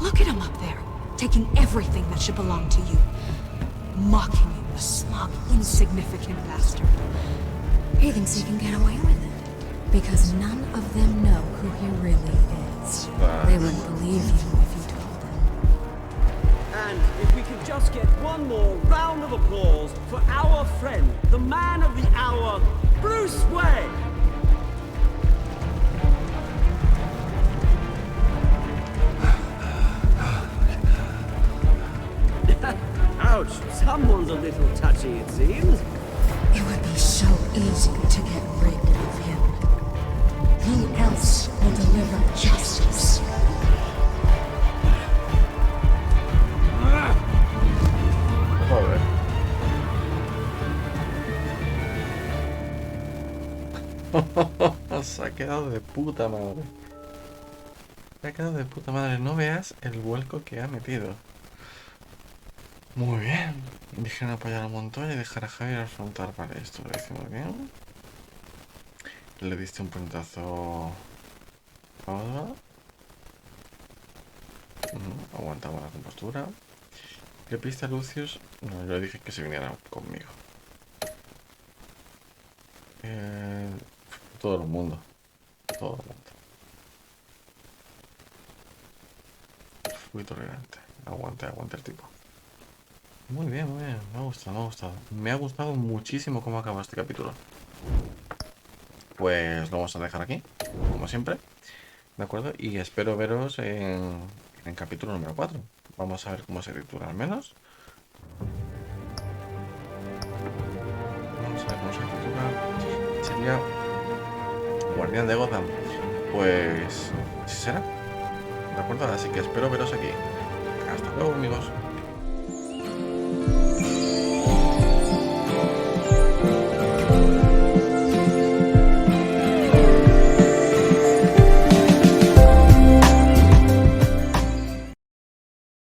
Look at him up there, taking everything that should belong to you. Mocking you, a smug, insignificant bastard. He thinks he can get away with it, because none of them know who he really is. They wouldn't believe you if you told them. And if we could just get one more round of applause for our friend, the man of the hour, Bruce Wayne! Ouch, someone's a little touchy, it seems. It would be so easy to get rid of him. Who else will deliver justice? Joder. Se ha quedado de puta madre. Se ha quedado de puta madre. No veas el vuelco que ha metido. Muy bien. Dijeron apoyar a Montoya y dejar a Javier afrontar. Vale, esto lo hicimos bien. Le diste un puñetazo a Oswald. Aguantamos la compostura. ¿Le piste a Lucius? No, yo le dije que se viniera conmigo. Todo el mundo. Todo el mundo. Fui tolerante. Aguante el tipo. Muy bien, muy bien. Me ha gustado, me ha gustado. Me ha gustado muchísimo cómo acaba este capítulo. pues lo vamos a dejar aquí, como siempre. ¿De acuerdo? Y espero veros en el capítulo número 4. Vamos a ver cómo se titula al menos. Vamos a ver cómo se titula. Sería Guardián de Gotham. Pues sí será. ¿De acuerdo? Así que espero veros aquí. Hasta luego, amigos.